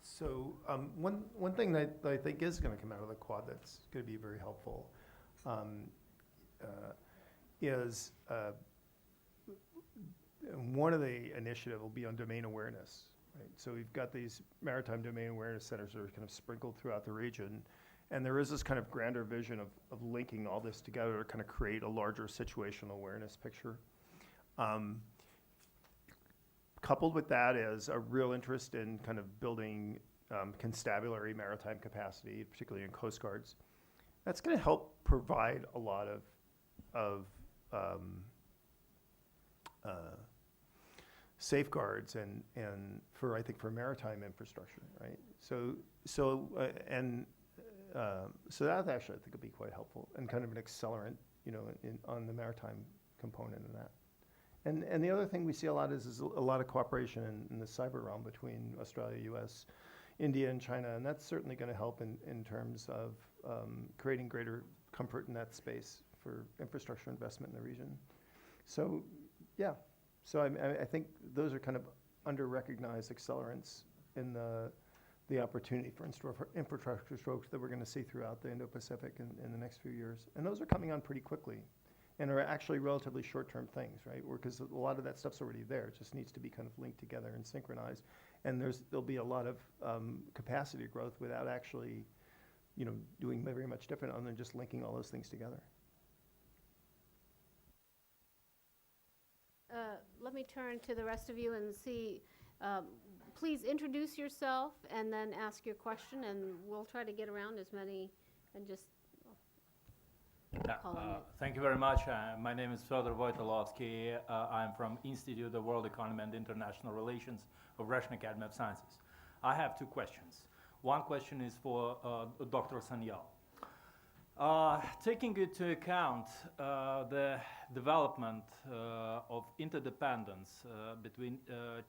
So one thing that I think is going to come out of the Quad that's going to be very helpful is And one of the initiative will be on domain awareness, right? So we've got these maritime domain awareness centers that are kind of sprinkled throughout the region. And there is this kind of grander vision of linking all this together to kind of create a larger situational awareness picture. Coupled with that is a real interest in kind of building constabulary maritime capacity, particularly in coast guards. That's going to help provide a lot of safeguards and for, I think, for maritime infrastructure, right? So that actually I think would be quite helpful and kind of an accelerant, on the maritime component of that. And the other thing we see a lot is a lot of cooperation in the cyber realm between Australia, US, India, and China, and that's certainly going to help in terms of creating greater comfort in that space for infrastructure investment in the region. So, yeah. So I think those are kind of under-recognized accelerants in the opportunity for infrastructure strokes that we're going to see throughout the Indo-Pacific in the next few years. And those are coming on pretty quickly and are actually relatively short-term things, right? Because a lot of that stuff's already there. It just needs to be kind of linked together and synchronized. And there'll be a lot of capacity growth without actually, doing very much different other than just linking all those things together. Let me turn to the rest of you and see, please introduce yourself and then ask your question, and we'll try to get around as many and just call on it. Thank you very much. My name is Fyodor Wojtolowski. I'm from Institute of World Economy and International Relations of Russian Academy of Sciences. I have two questions. One question is for Dr. Sanyal. Taking into account the development of interdependence between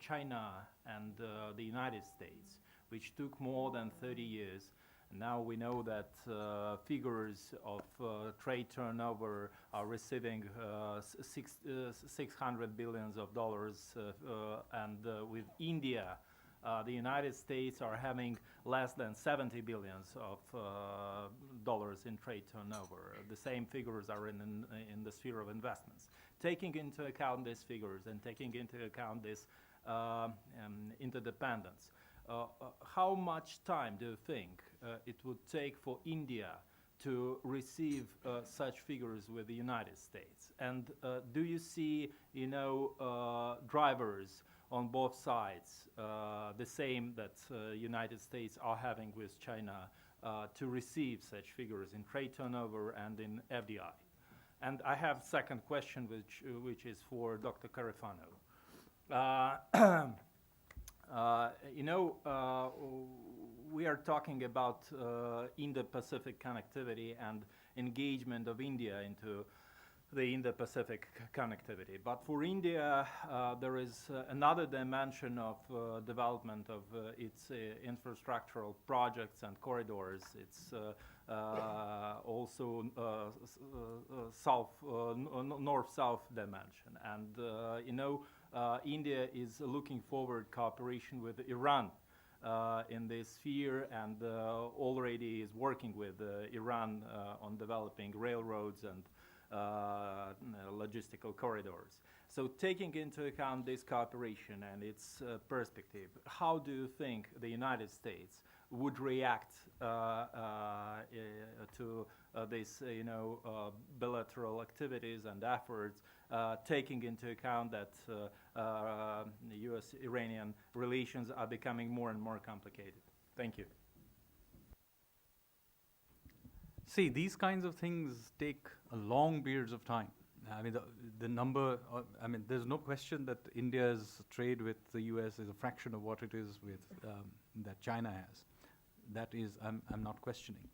China and the United States, which took more than 30 years, and now we know that figures of trade turnover are receiving $600 billion, and with India, the United States are having less than $70 billion in trade turnover. The same figures are in the sphere of investments. Taking into account these figures and taking into account this interdependence, how much time do you think it would take for India to receive such figures with the United States? And do you see, drivers on both sides, the same that United States are having with China to receive such figures in trade turnover and in FDI? And I have second question, which is for Dr. Carafano. We are talking about Indo-Pacific connectivity and engagement of India into the Indo-Pacific connectivity. But for India, there is another dimension of development of its infrastructural projects and corridors. It's also north-south dimension. And, India is looking forward cooperation with Iran in this sphere, and already is working with Iran on developing railroads and logistical corridors. So taking into account this cooperation and its perspective, how do you think the United States would react to these, bilateral activities and efforts, taking into account that U.S.-Iranian relations are becoming more and more complicated? Thank you. See, these kinds of things take a long periods of time. I mean, the number, there's no question that India's trade with the US is a fraction of what it is with that China has. That is, I'm not questioning.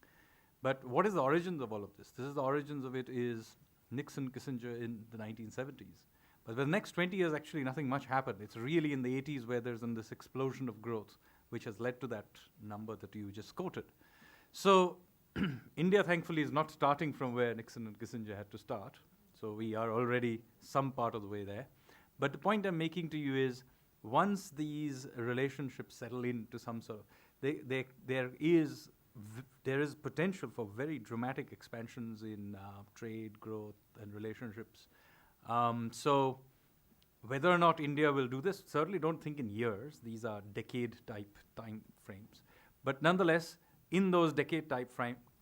But what is the origins of all of this? The origins of it is Nixon, Kissinger in the 1970s. But the next 20 years, actually, nothing much happened. It's really in the 80s where there's this explosion of growth, which has led to that number that you just quoted. So India, thankfully, is not starting from where Nixon and Kissinger had to start. So we are already some part of the way there. But the point I'm making to you is, once these relationships settle into some sort of, there is potential for very dramatic expansions in trade, growth, and relationships. So Whether or not India will do this, certainly don't think in years. These are decade type time frames. But nonetheless, in those decade type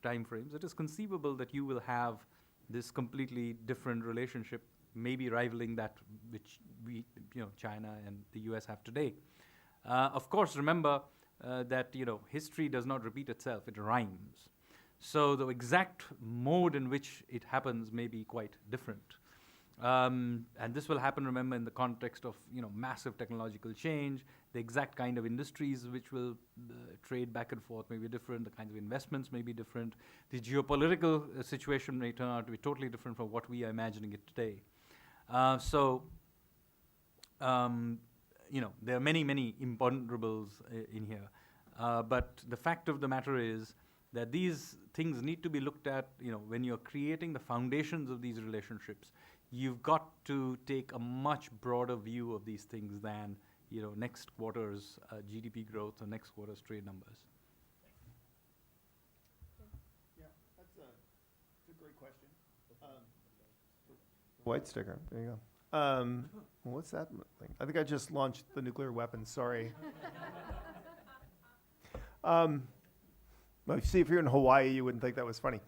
time frames, it is conceivable that you will have this completely different relationship, maybe rivaling that which China and the US have today. Of course, remember that history does not repeat itself; it rhymes. So the exact mode in which it happens may be quite different. And this will happen, remember, in the context of massive technological change. The exact kind of industries which will trade back and forth may be different. The kinds of investments may be different. The geopolitical situation may turn out to be totally different from what we are imagining it today. There are many, many imponderables in here. But the fact of the matter is that these things need to be looked at, when you're creating the foundations of these relationships. You've got to take a much broader view of these things than, next quarter's GDP growth or next quarter's trade numbers. Yeah, that's a great question. White sticker, there you go. What's that thing? I think I just launched the nuclear weapons, sorry. Well, see, if you're in Hawaii, you wouldn't think that was funny.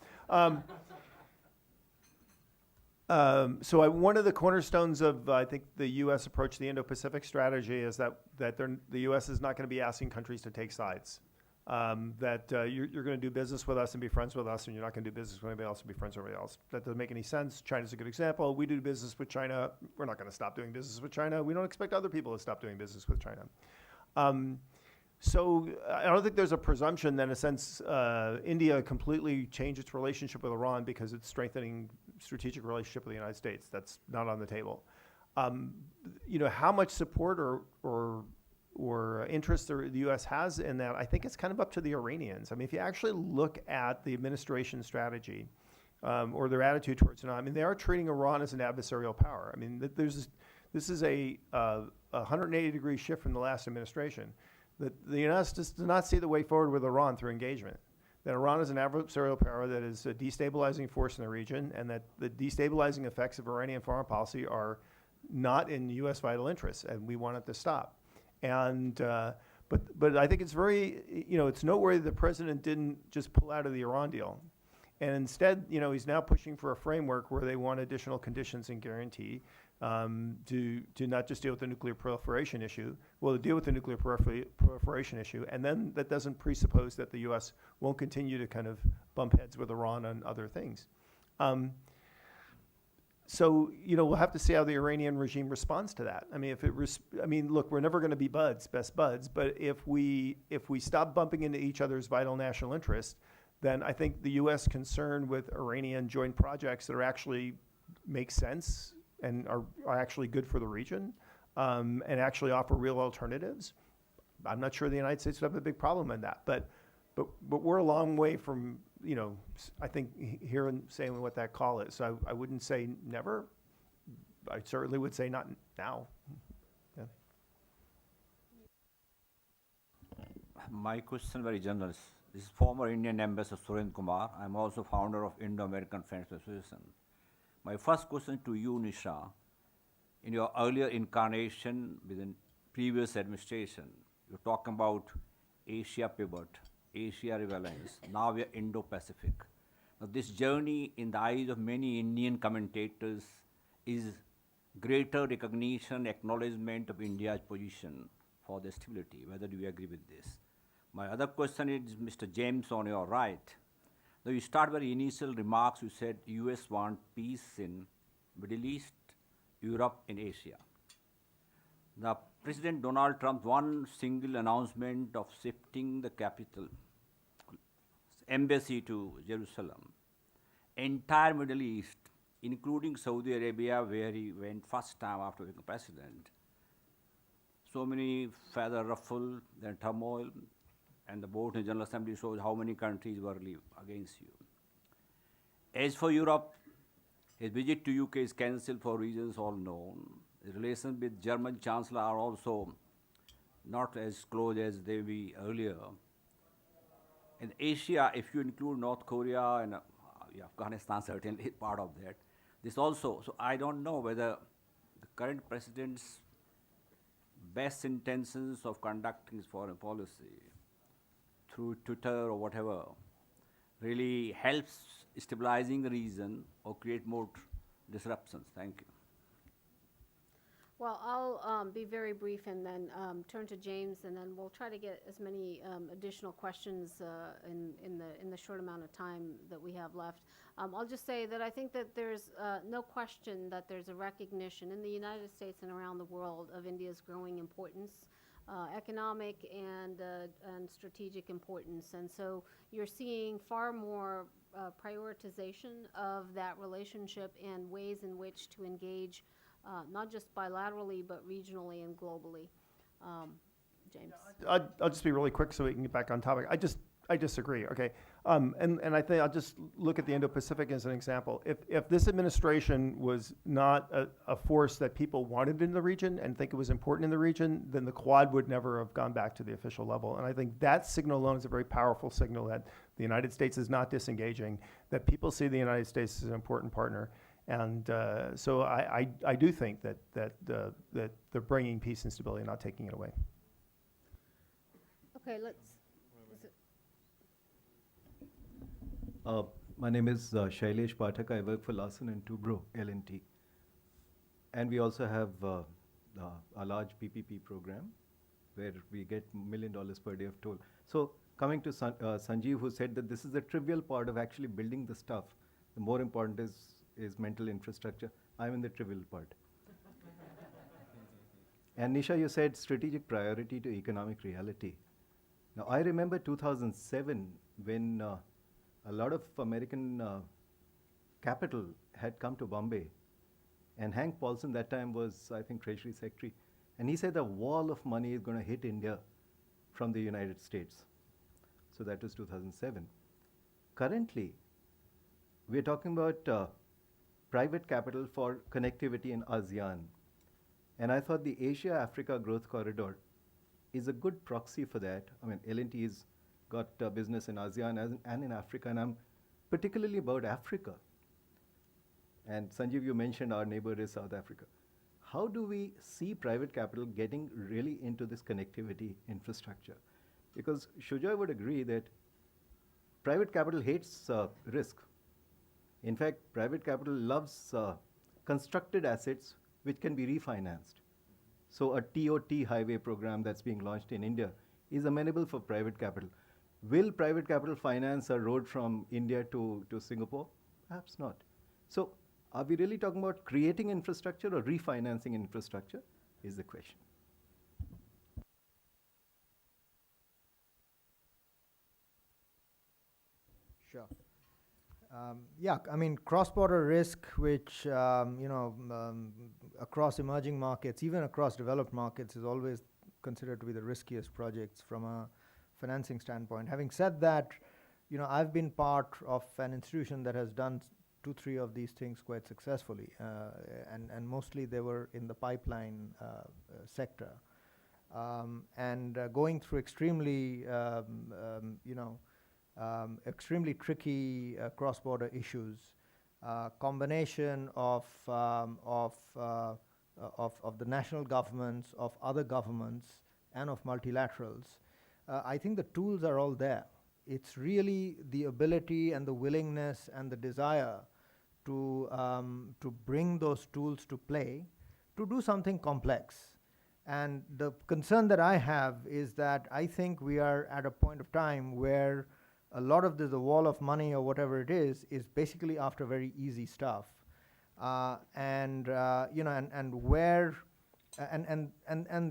So one of the cornerstones of, I think, the U.S. approach to the Indo-Pacific strategy is that the U.S. is not going to be asking countries to take sides. You're going to do business with us and be friends with us, and you're not going to do business with anybody else and be friends with everybody else. That doesn't make any sense. China's a good example. We do business with China. We're not going to stop doing business with China. We don't expect other people to stop doing business with China. So I don't think there's a presumption that, in a sense, India completely changed its relationship with Iran because it's strengthening strategic relationship with the United States. That's not on the table. How much support or interest the U.S. has in that, I think it's kind of up to the Iranians. I mean, if you actually look at the administration strategy or their attitude towards Iran, they are treating Iran as an adversarial power. I mean, this is a 180-degree shift from the last administration. The United States does not see the way forward with Iran through engagement. That Iran is an adversarial power that is a destabilizing force in the region, and that the destabilizing effects of Iranian foreign policy are not in U.S. vital interests, and we want it to stop. And but I think it's very, it's noteworthy the president didn't just pull out of the Iran deal, and instead, he's now pushing for a framework where they want additional conditions and guarantee to not just deal with the nuclear proliferation issue, to deal with the nuclear proliferation issue, and then that doesn't presuppose that the U.S. won't continue to kind of bump heads with Iran on other things. So, we'll have to see how the Iranian regime responds to that. I mean, look, we're never going to be best buds, but if we stop bumping into each other's vital national interest, then I think the U.S. concern with Iranian joint projects that actually make sense and are actually good for the region, and actually offer real alternatives. I'm not sure the United States would have a big problem in that, but we're a long way from, I think, hearing saying what that call is. So I wouldn't say never. I certainly would say not now. Yeah. My question very general. This is former Indian Ambassador Suren Kumar. I'm also founder of Indo-American Friends Association. My first question to you, Nisha, in your earlier incarnation within previous administration, you're talking about Asia pivot, Asia relevance. Now we are Indo-Pacific. Now this journey, in the eyes of many Indian commentators, is greater recognition, acknowledgement of India's position for the stability. Whether do you agree with this? My other question is, Mr. James, on your right. Now you start with initial remarks, you said US want peace in Middle East, Europe, and Asia. Now President Donald Trump's one single announcement of shifting the capital, embassy to Jerusalem, entire Middle East, including Saudi Arabia, where he went first time after becoming president. So many feather ruffle, then turmoil, and the vote in General Assembly shows how many countries were against you. As for Europe, his visit to UK is cancelled for reasons all known. His relations with German Chancellor are also not as close as they were earlier. In Asia, if you include North Korea and Afghanistan, certainly is part of that. This also, so I don't know whether the current president's best intentions of conducting his foreign policy through Twitter or whatever really helps stabilizing the region or create more disruptions? Thank you. Well, I'll be very brief and then turn to James, and then we'll try to get as many additional questions in the short amount of time that we have left. I'll just say that I think that there's no question that there's a recognition in the United States and around the world of India's growing importance, economic and strategic importance. And so you're seeing far more prioritization of that relationship and ways in which to engage not just bilaterally, but regionally and globally. James? I'll just be really quick so we can get back on topic. I disagree, okay? And I think I'll just look at the Indo-Pacific as an example. If this administration was not a force that people wanted in the region and think it was important in the region, then the Quad would never have gone back to the official level. And I think that signal alone is a very powerful signal that the United States is not disengaging, that people see the United States as an important partner. And so I do think that they're bringing peace and stability, not taking it away. Okay, let's. My name is Shailesh Pathak. I work for Larsen and Toubro, L&T. And we also have a large PPP program where we get $1 million per day of toll. So coming to Sanjeev, who said that this is a trivial part of actually building the stuff. The more important is mental infrastructure. I'm in the trivial part. And Nisha, you said strategic priority to economic reality. Now, I remember 2007 when a lot of American capital had come to Bombay. And Hank Paulson that time was, I think, Treasury Secretary. And he said a wall of money is going to hit India from the United States. So that was 2007. Currently, we're talking about private capital for connectivity in ASEAN. And I thought the Asia-Africa Growth Corridor is a good proxy for that. I mean, L&T has got business in ASEAN and in Africa, and I'm particularly about Africa. And Sanjeev, you mentioned our neighbor is South Africa. How do we see private capital getting really into this connectivity infrastructure? Because Sujoy would agree that private capital hates risk. In fact, private capital loves constructed assets which can be refinanced. So a TOT highway program that's being launched in India is amenable for private capital. Will private capital finance a road from India to Singapore? Perhaps not. So are we really talking about creating infrastructure or refinancing infrastructure is the question. Sure. Yeah, I mean, cross-border risk, which, across emerging markets, even across developed markets, is always considered to be the riskiest projects from a financing standpoint. Having said that, I've been part of an institution that has done 2-3 of these things quite successfully, and mostly they were in the pipeline sector. And going through extremely tricky cross-border issues, combination of the national governments, of other governments, and of multilaterals. I think the tools are all there. It's really the ability and the willingness and the desire to bring those tools to play to do something complex. And the concern that I have is that I think we are at a point of time where a lot of the wall of money or whatever it is basically after very easy stuff, and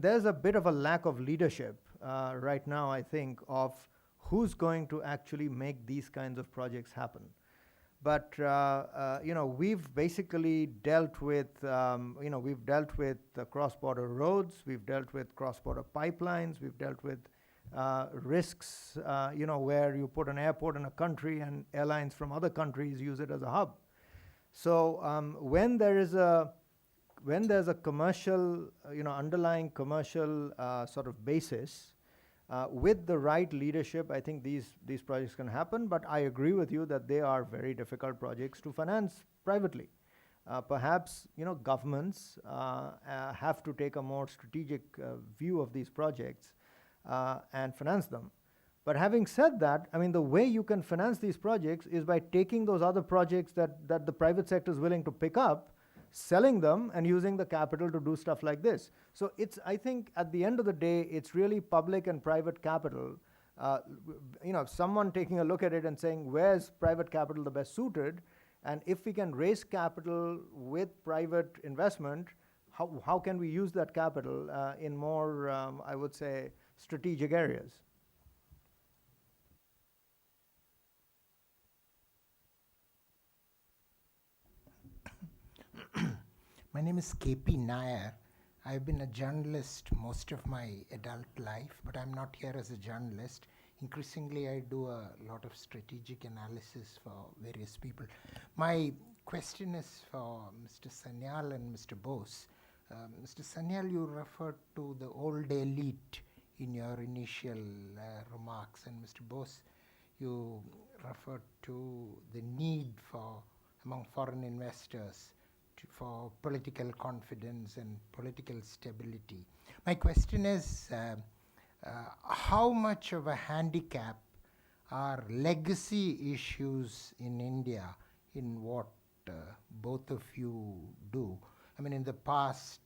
there's a bit of a lack of leadership right now, I think, of who's going to actually make these kinds of projects happen. But we've basically dealt with cross-border roads, we've dealt with cross-border pipelines, we've dealt with risks, where you put an airport in a country and airlines from other countries use it as a hub. So when there's a commercial, underlying commercial sort of basis, with the right leadership, I think these projects can happen. But I agree with you that they are very difficult projects to finance privately. perhaps governments have to take a more strategic view of these projects and finance them. But having said that, I mean, the way you can finance these projects is by taking those other projects that the private sector is willing to pick up, selling them, and using the capital to do stuff like this. So I think at the end of the day, it's really public and private capital. Someone taking a look at it and saying, where's private capital the best suited? And if we can raise capital with private investment, how can we use that capital in more, I would say, strategic areas? My name is KP Nair. I've been a journalist most of my adult life, but I'm not here as a journalist. Increasingly, I do a lot of strategic analysis for various people. My question is for Mr. Sanyal and Mr. Bose. Mr. Sanyal, you referred to the old elite in your initial remarks, and Mr. Bose, you referred to the need among foreign investors for political confidence and political stability. My question is, how much of a handicap are legacy issues in India in what both of you do? I mean, in the past,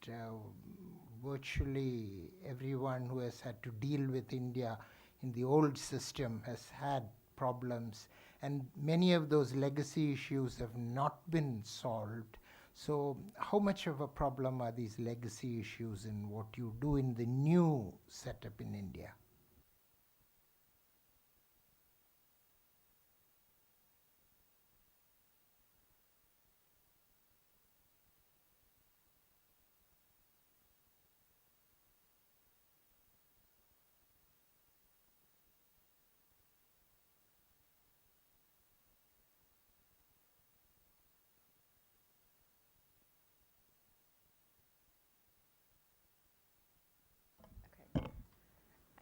virtually everyone who has had to deal with India in the old system has had problems, and many of those legacy issues have not been solved. So how much of a problem are these legacy issues in what you do in the new setup in India?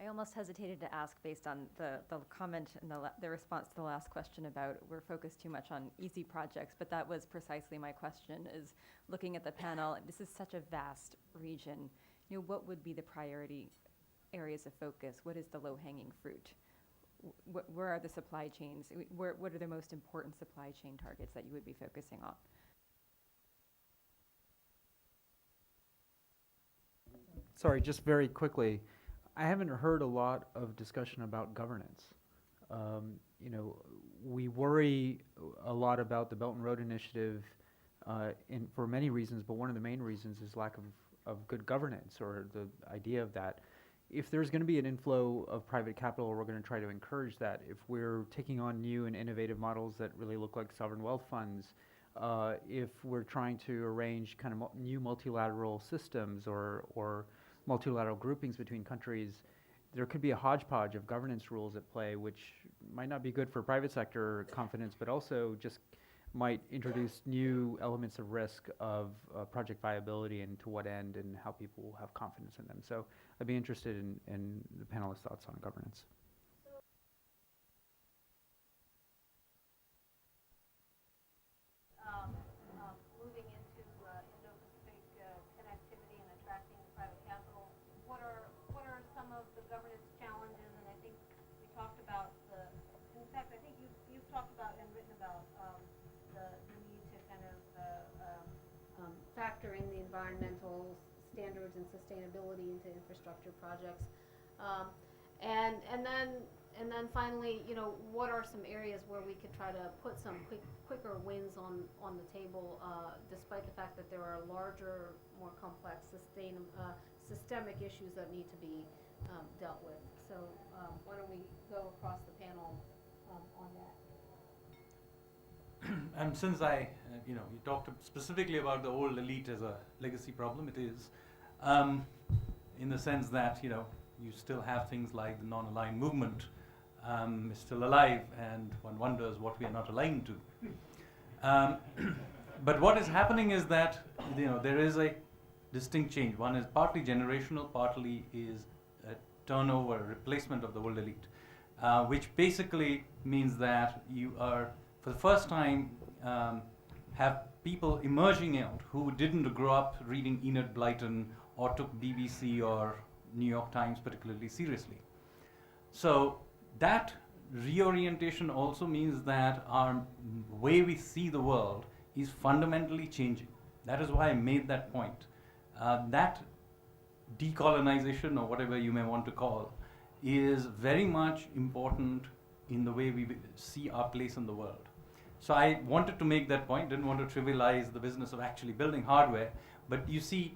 I almost hesitated to ask based on the comment and the response to the last question about we're focused too much on easy projects, but that was precisely my question, is looking at the panel, this is such a vast region. What would be the priority areas of focus? What is the low-hanging fruit? Where are the supply chains? What are the most important supply chain targets that you would be focusing on? Sorry, just very quickly. I haven't heard a lot of discussion about governance. We worry a lot about the Belt and Road Initiative for many reasons, but one of the main reasons is lack of good governance, or the idea of that. If there's going to be an inflow of private capital, we're going to try to encourage that. If we're taking on new and innovative models that really look like sovereign wealth funds, if we're trying to arrange kind of new multilateral systems or multilateral groupings between countries, there could be a hodgepodge of governance rules at play, which might not be good for private sector confidence, but also just might introduce new elements of risk of project viability and to what end and how people will have confidence in them. So I'd be interested in the panelists' thoughts on governance. Moving into Indo-Pacific connectivity and attracting private capital, what are some of the governance challenges? And I think we talked about in fact, I think you've talked about and written about the need to kind of factor in the environmental standards and sustainability into infrastructure projects. And then finally, what are some areas where we could try to put some quicker wins on the table, despite the fact that there are larger, more complex, systemic issues that need to be dealt with. So why don't we go across the panel on that? And since you talked specifically about the old elite as a legacy problem, it is, in the sense that, you still have things like the non-aligned movement is still alive, and one wonders what we are not aligned to. But what is happening is that, there is a distinct change. One is partly generational, partly is a turnover, replacement of the old elite, which basically means that you are, for the first time, have people emerging out who didn't grow up reading Enid Blyton or took BBC or New York Times particularly seriously. So that reorientation also means that our way we see the world is fundamentally changing. That is why I made that point. That decolonization, or whatever you may want to call, is very much important in the way we see our place in the world. So I wanted to make that point, didn't want to trivialize the business of actually building hardware, but you see,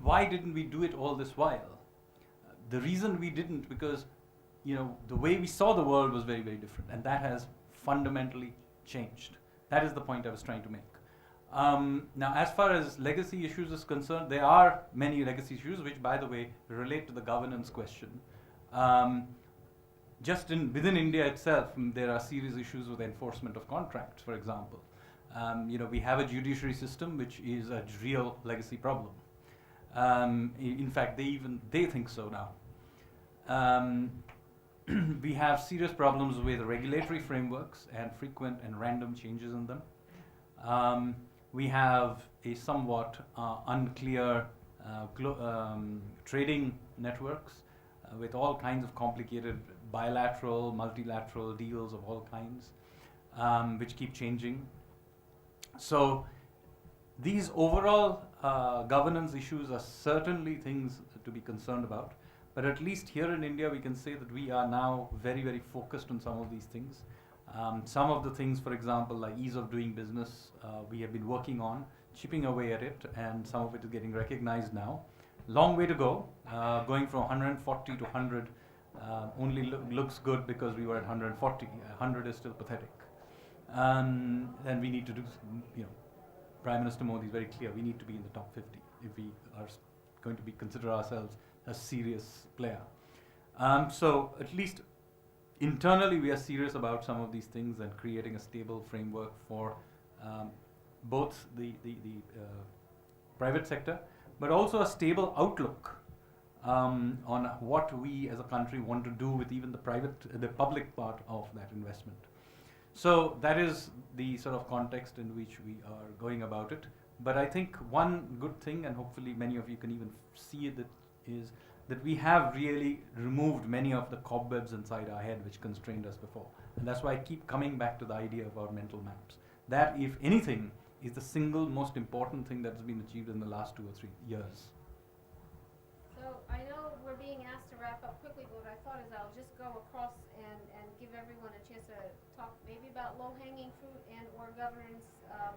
why didn't we do it all this while? The reason we didn't, because the way we saw the world was very, very different, and that has fundamentally changed. That is the point I was trying to make. Now, as far as legacy issues is concerned, there are many legacy issues, which, by the way, relate to the governance question. Just within India itself, there are serious issues with enforcement of contracts, for example. We have a judiciary system which is a real legacy problem. In fact, they think so now. We have serious problems with regulatory frameworks and frequent and random changes in them. We have a somewhat unclear trading networks with all kinds of complicated bilateral, multilateral deals of all kinds, which keep changing. So these overall governance issues are certainly things to be concerned about. But at least here in India, we can say that we are now very, very focused on some of these things. Some of the things, for example, like ease of doing business, we have been working on, chipping away at it, and some of it is getting recognized now. Long way to go. Going from 140 to 100 only looks good because we were at 140. 100 is still pathetic. And we need to do, Prime Minister Modi is very clear, we need to be in the top 50 if we are going to consider ourselves a serious player. So at least internally we are serious about some of these things and creating a stable framework for both the private sector, but also a stable outlook on what we as a country want to do with even the public part of that investment. So that is the sort of context in which we are going about it. But I think one good thing, and hopefully many of you can even see it, is that we have really removed many of the cobwebs inside our head which constrained us before. And that's why I keep coming back to the idea of our mental maps. That, if anything, is the single most important thing that's been achieved in the last 2 or 3 years. So I know we're being asked to wrap up quickly, but what I thought is I'll just go across and give everyone a chance to talk maybe about low-hanging fruit and or governance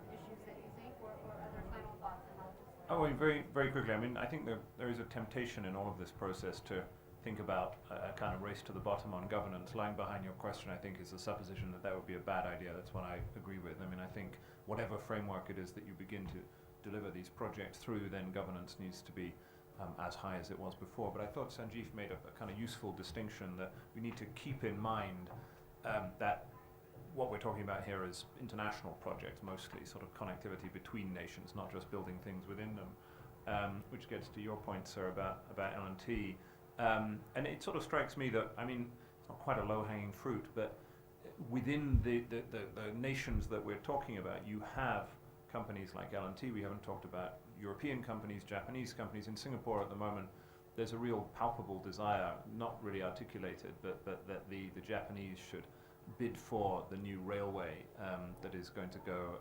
issues that you think, or other final thoughts, and I'll just... Oh, very, very quickly. I mean, I think there is a temptation in all of this process to think about a kind of race to the bottom on governance. Lying behind your question, I think, is the supposition that that would be a bad idea. That's what I agree with. I mean, I think whatever framework it is that you begin to deliver these projects through, then governance needs to be as high as it was before. But I thought Sanjeev made a kind of useful distinction that we need to keep in mind that what we're talking about here is international projects, mostly sort of connectivity between nations, not just building things within them, which gets to your point, sir, about L&T. And it sort of strikes me that, I mean, it's not quite a low-hanging fruit, but within the nations that we're talking about, you have companies like L&T. We haven't talked about European companies, Japanese companies. In Singapore at the moment, there's a real palpable desire, not really articulated, but that the Japanese should bid for the new railway that is going to go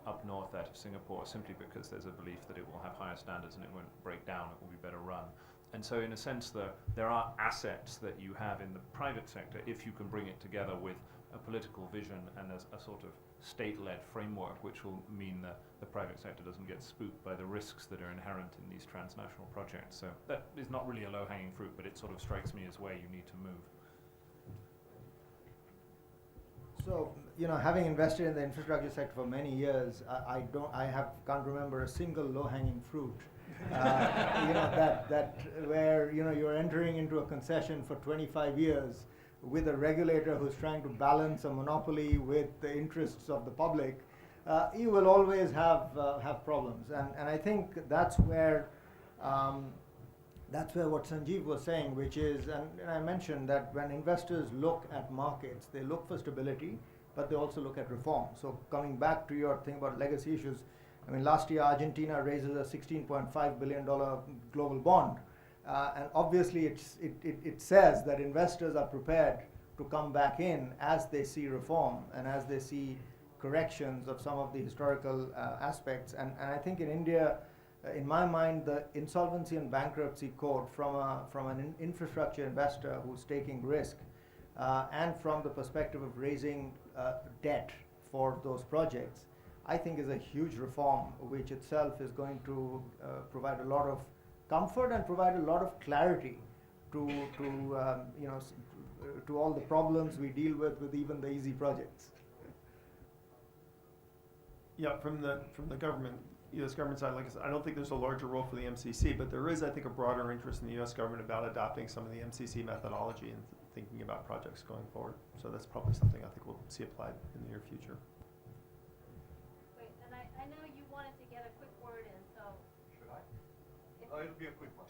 up north out of Singapore, simply because there's a belief that it will have higher standards and it won't break down, it will be better run. And so in a sense, there are assets that you have in the private sector if you can bring it together with a political vision and a sort of state-led framework, which will mean that the private sector doesn't get spooked by the risks that are inherent in these transnational projects. So that is not really a low-hanging fruit, but it sort of strikes me as where you need to move. So, having invested in the infrastructure sector for many years, can't remember a single low-hanging fruit. Where you're entering into a concession for 25 years with a regulator who's trying to balance a monopoly with the interests of the public, you will always have problems. And I think that's where what Sanjeev was saying, which is, and I mentioned that when investors look at markets, they look for stability, but they also look at reform. So coming back to your thing about legacy issues, I mean, last year Argentina raises a $16.5 billion global bond, and obviously it says that investors are prepared to come back in as they see reform and as they see corrections of some of the historical aspects. And I think in India, in my mind, the insolvency and bankruptcy code from an infrastructure investor who's taking risk, and from the perspective of raising debt for those projects, I think is a huge reform, which itself is going to provide a lot of comfort and provide a lot of clarity to to all the problems we deal with even the easy projects. Yeah, from the government, U.S. government side, like I said, I don't think there's a larger role for the MCC, but there is, I think, a broader interest in the U.S. government about adopting some of the MCC methodology and thinking about projects going forward. So that's probably something I think we'll see applied in the near future. Great, and I know you wanted to get a quick word in, so. Should I? It'll be a quick one.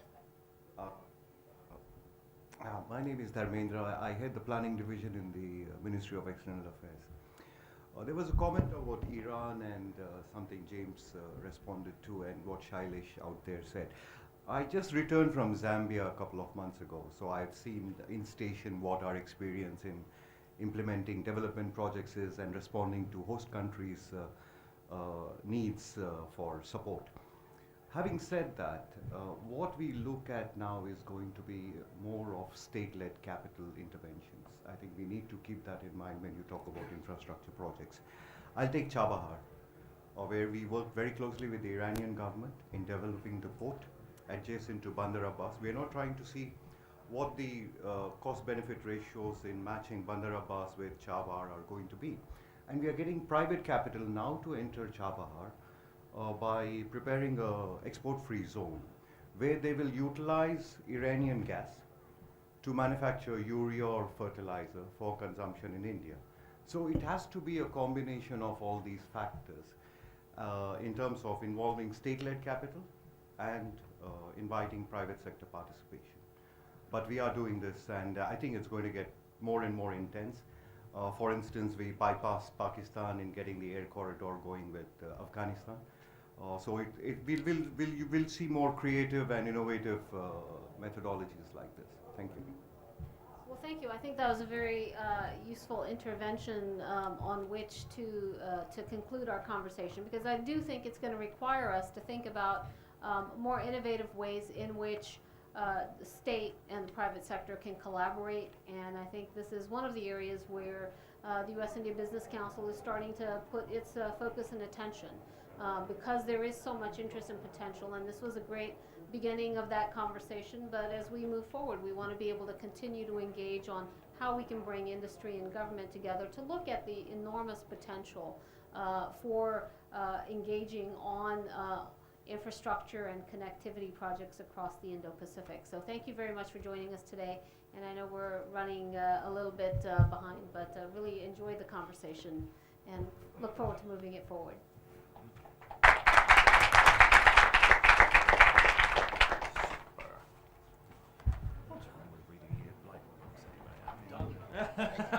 My name is Dharmendra. I head the planning division in the Ministry of External Affairs. There was a comment about Iran and something James responded to, and what Shailesh out there said. I just returned from Zambia a couple of months ago, so I've seen in station what our experience in implementing development projects is and responding to host countries' needs for support. Having said that, what we look at now is going to be more of state-led capital interventions. I think we need to keep that in mind when you talk about infrastructure projects. I'll take Chabahar, where we work very closely with the Iranian government in developing the port adjacent to Bandar Abbas. We're not trying to see what the cost-benefit ratios in matching Bandar Abbas with Chabahar are going to be. And we are getting private capital now to enter Chabahar by preparing an export-free zone where they will utilize Iranian gas to manufacture urea or fertilizer for consumption in India. So it has to be a combination of all these factors in terms of involving state-led capital and inviting private sector participation. But we are doing this, and I think it's going to get more and more intense. For instance, we bypassed Pakistan in getting the air corridor going with Afghanistan. So you will see more creative and innovative methodologies like this. Thank you. Well, thank you. I think that was a very useful intervention on which to conclude our conversation, because I do think it's going to require us to think about more innovative ways in which the state and the private sector can collaborate. And I think this is one of the areas where the U.S. India Business Council is starting to put its focus and attention, because there is so much interest and potential, and this was a great beginning of that conversation. But as we move forward, we want to be able to continue to engage on how we can bring industry and government together to look at the enormous potential for engaging on infrastructure and connectivity projects across the Indo-Pacific. So thank you very much for joining us today, and I know we're running a little bit behind, but really enjoyed the conversation and look forward to moving it forward. That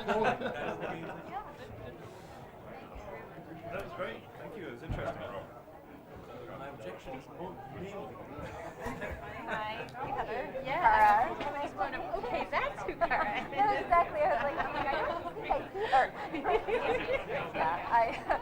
was great. Thank you. It was interesting. My objection is Hi, Heather. Yeah. Okay, that's who Kara is. No, exactly. I was like, oh my God, I don't think I see her. Yeah,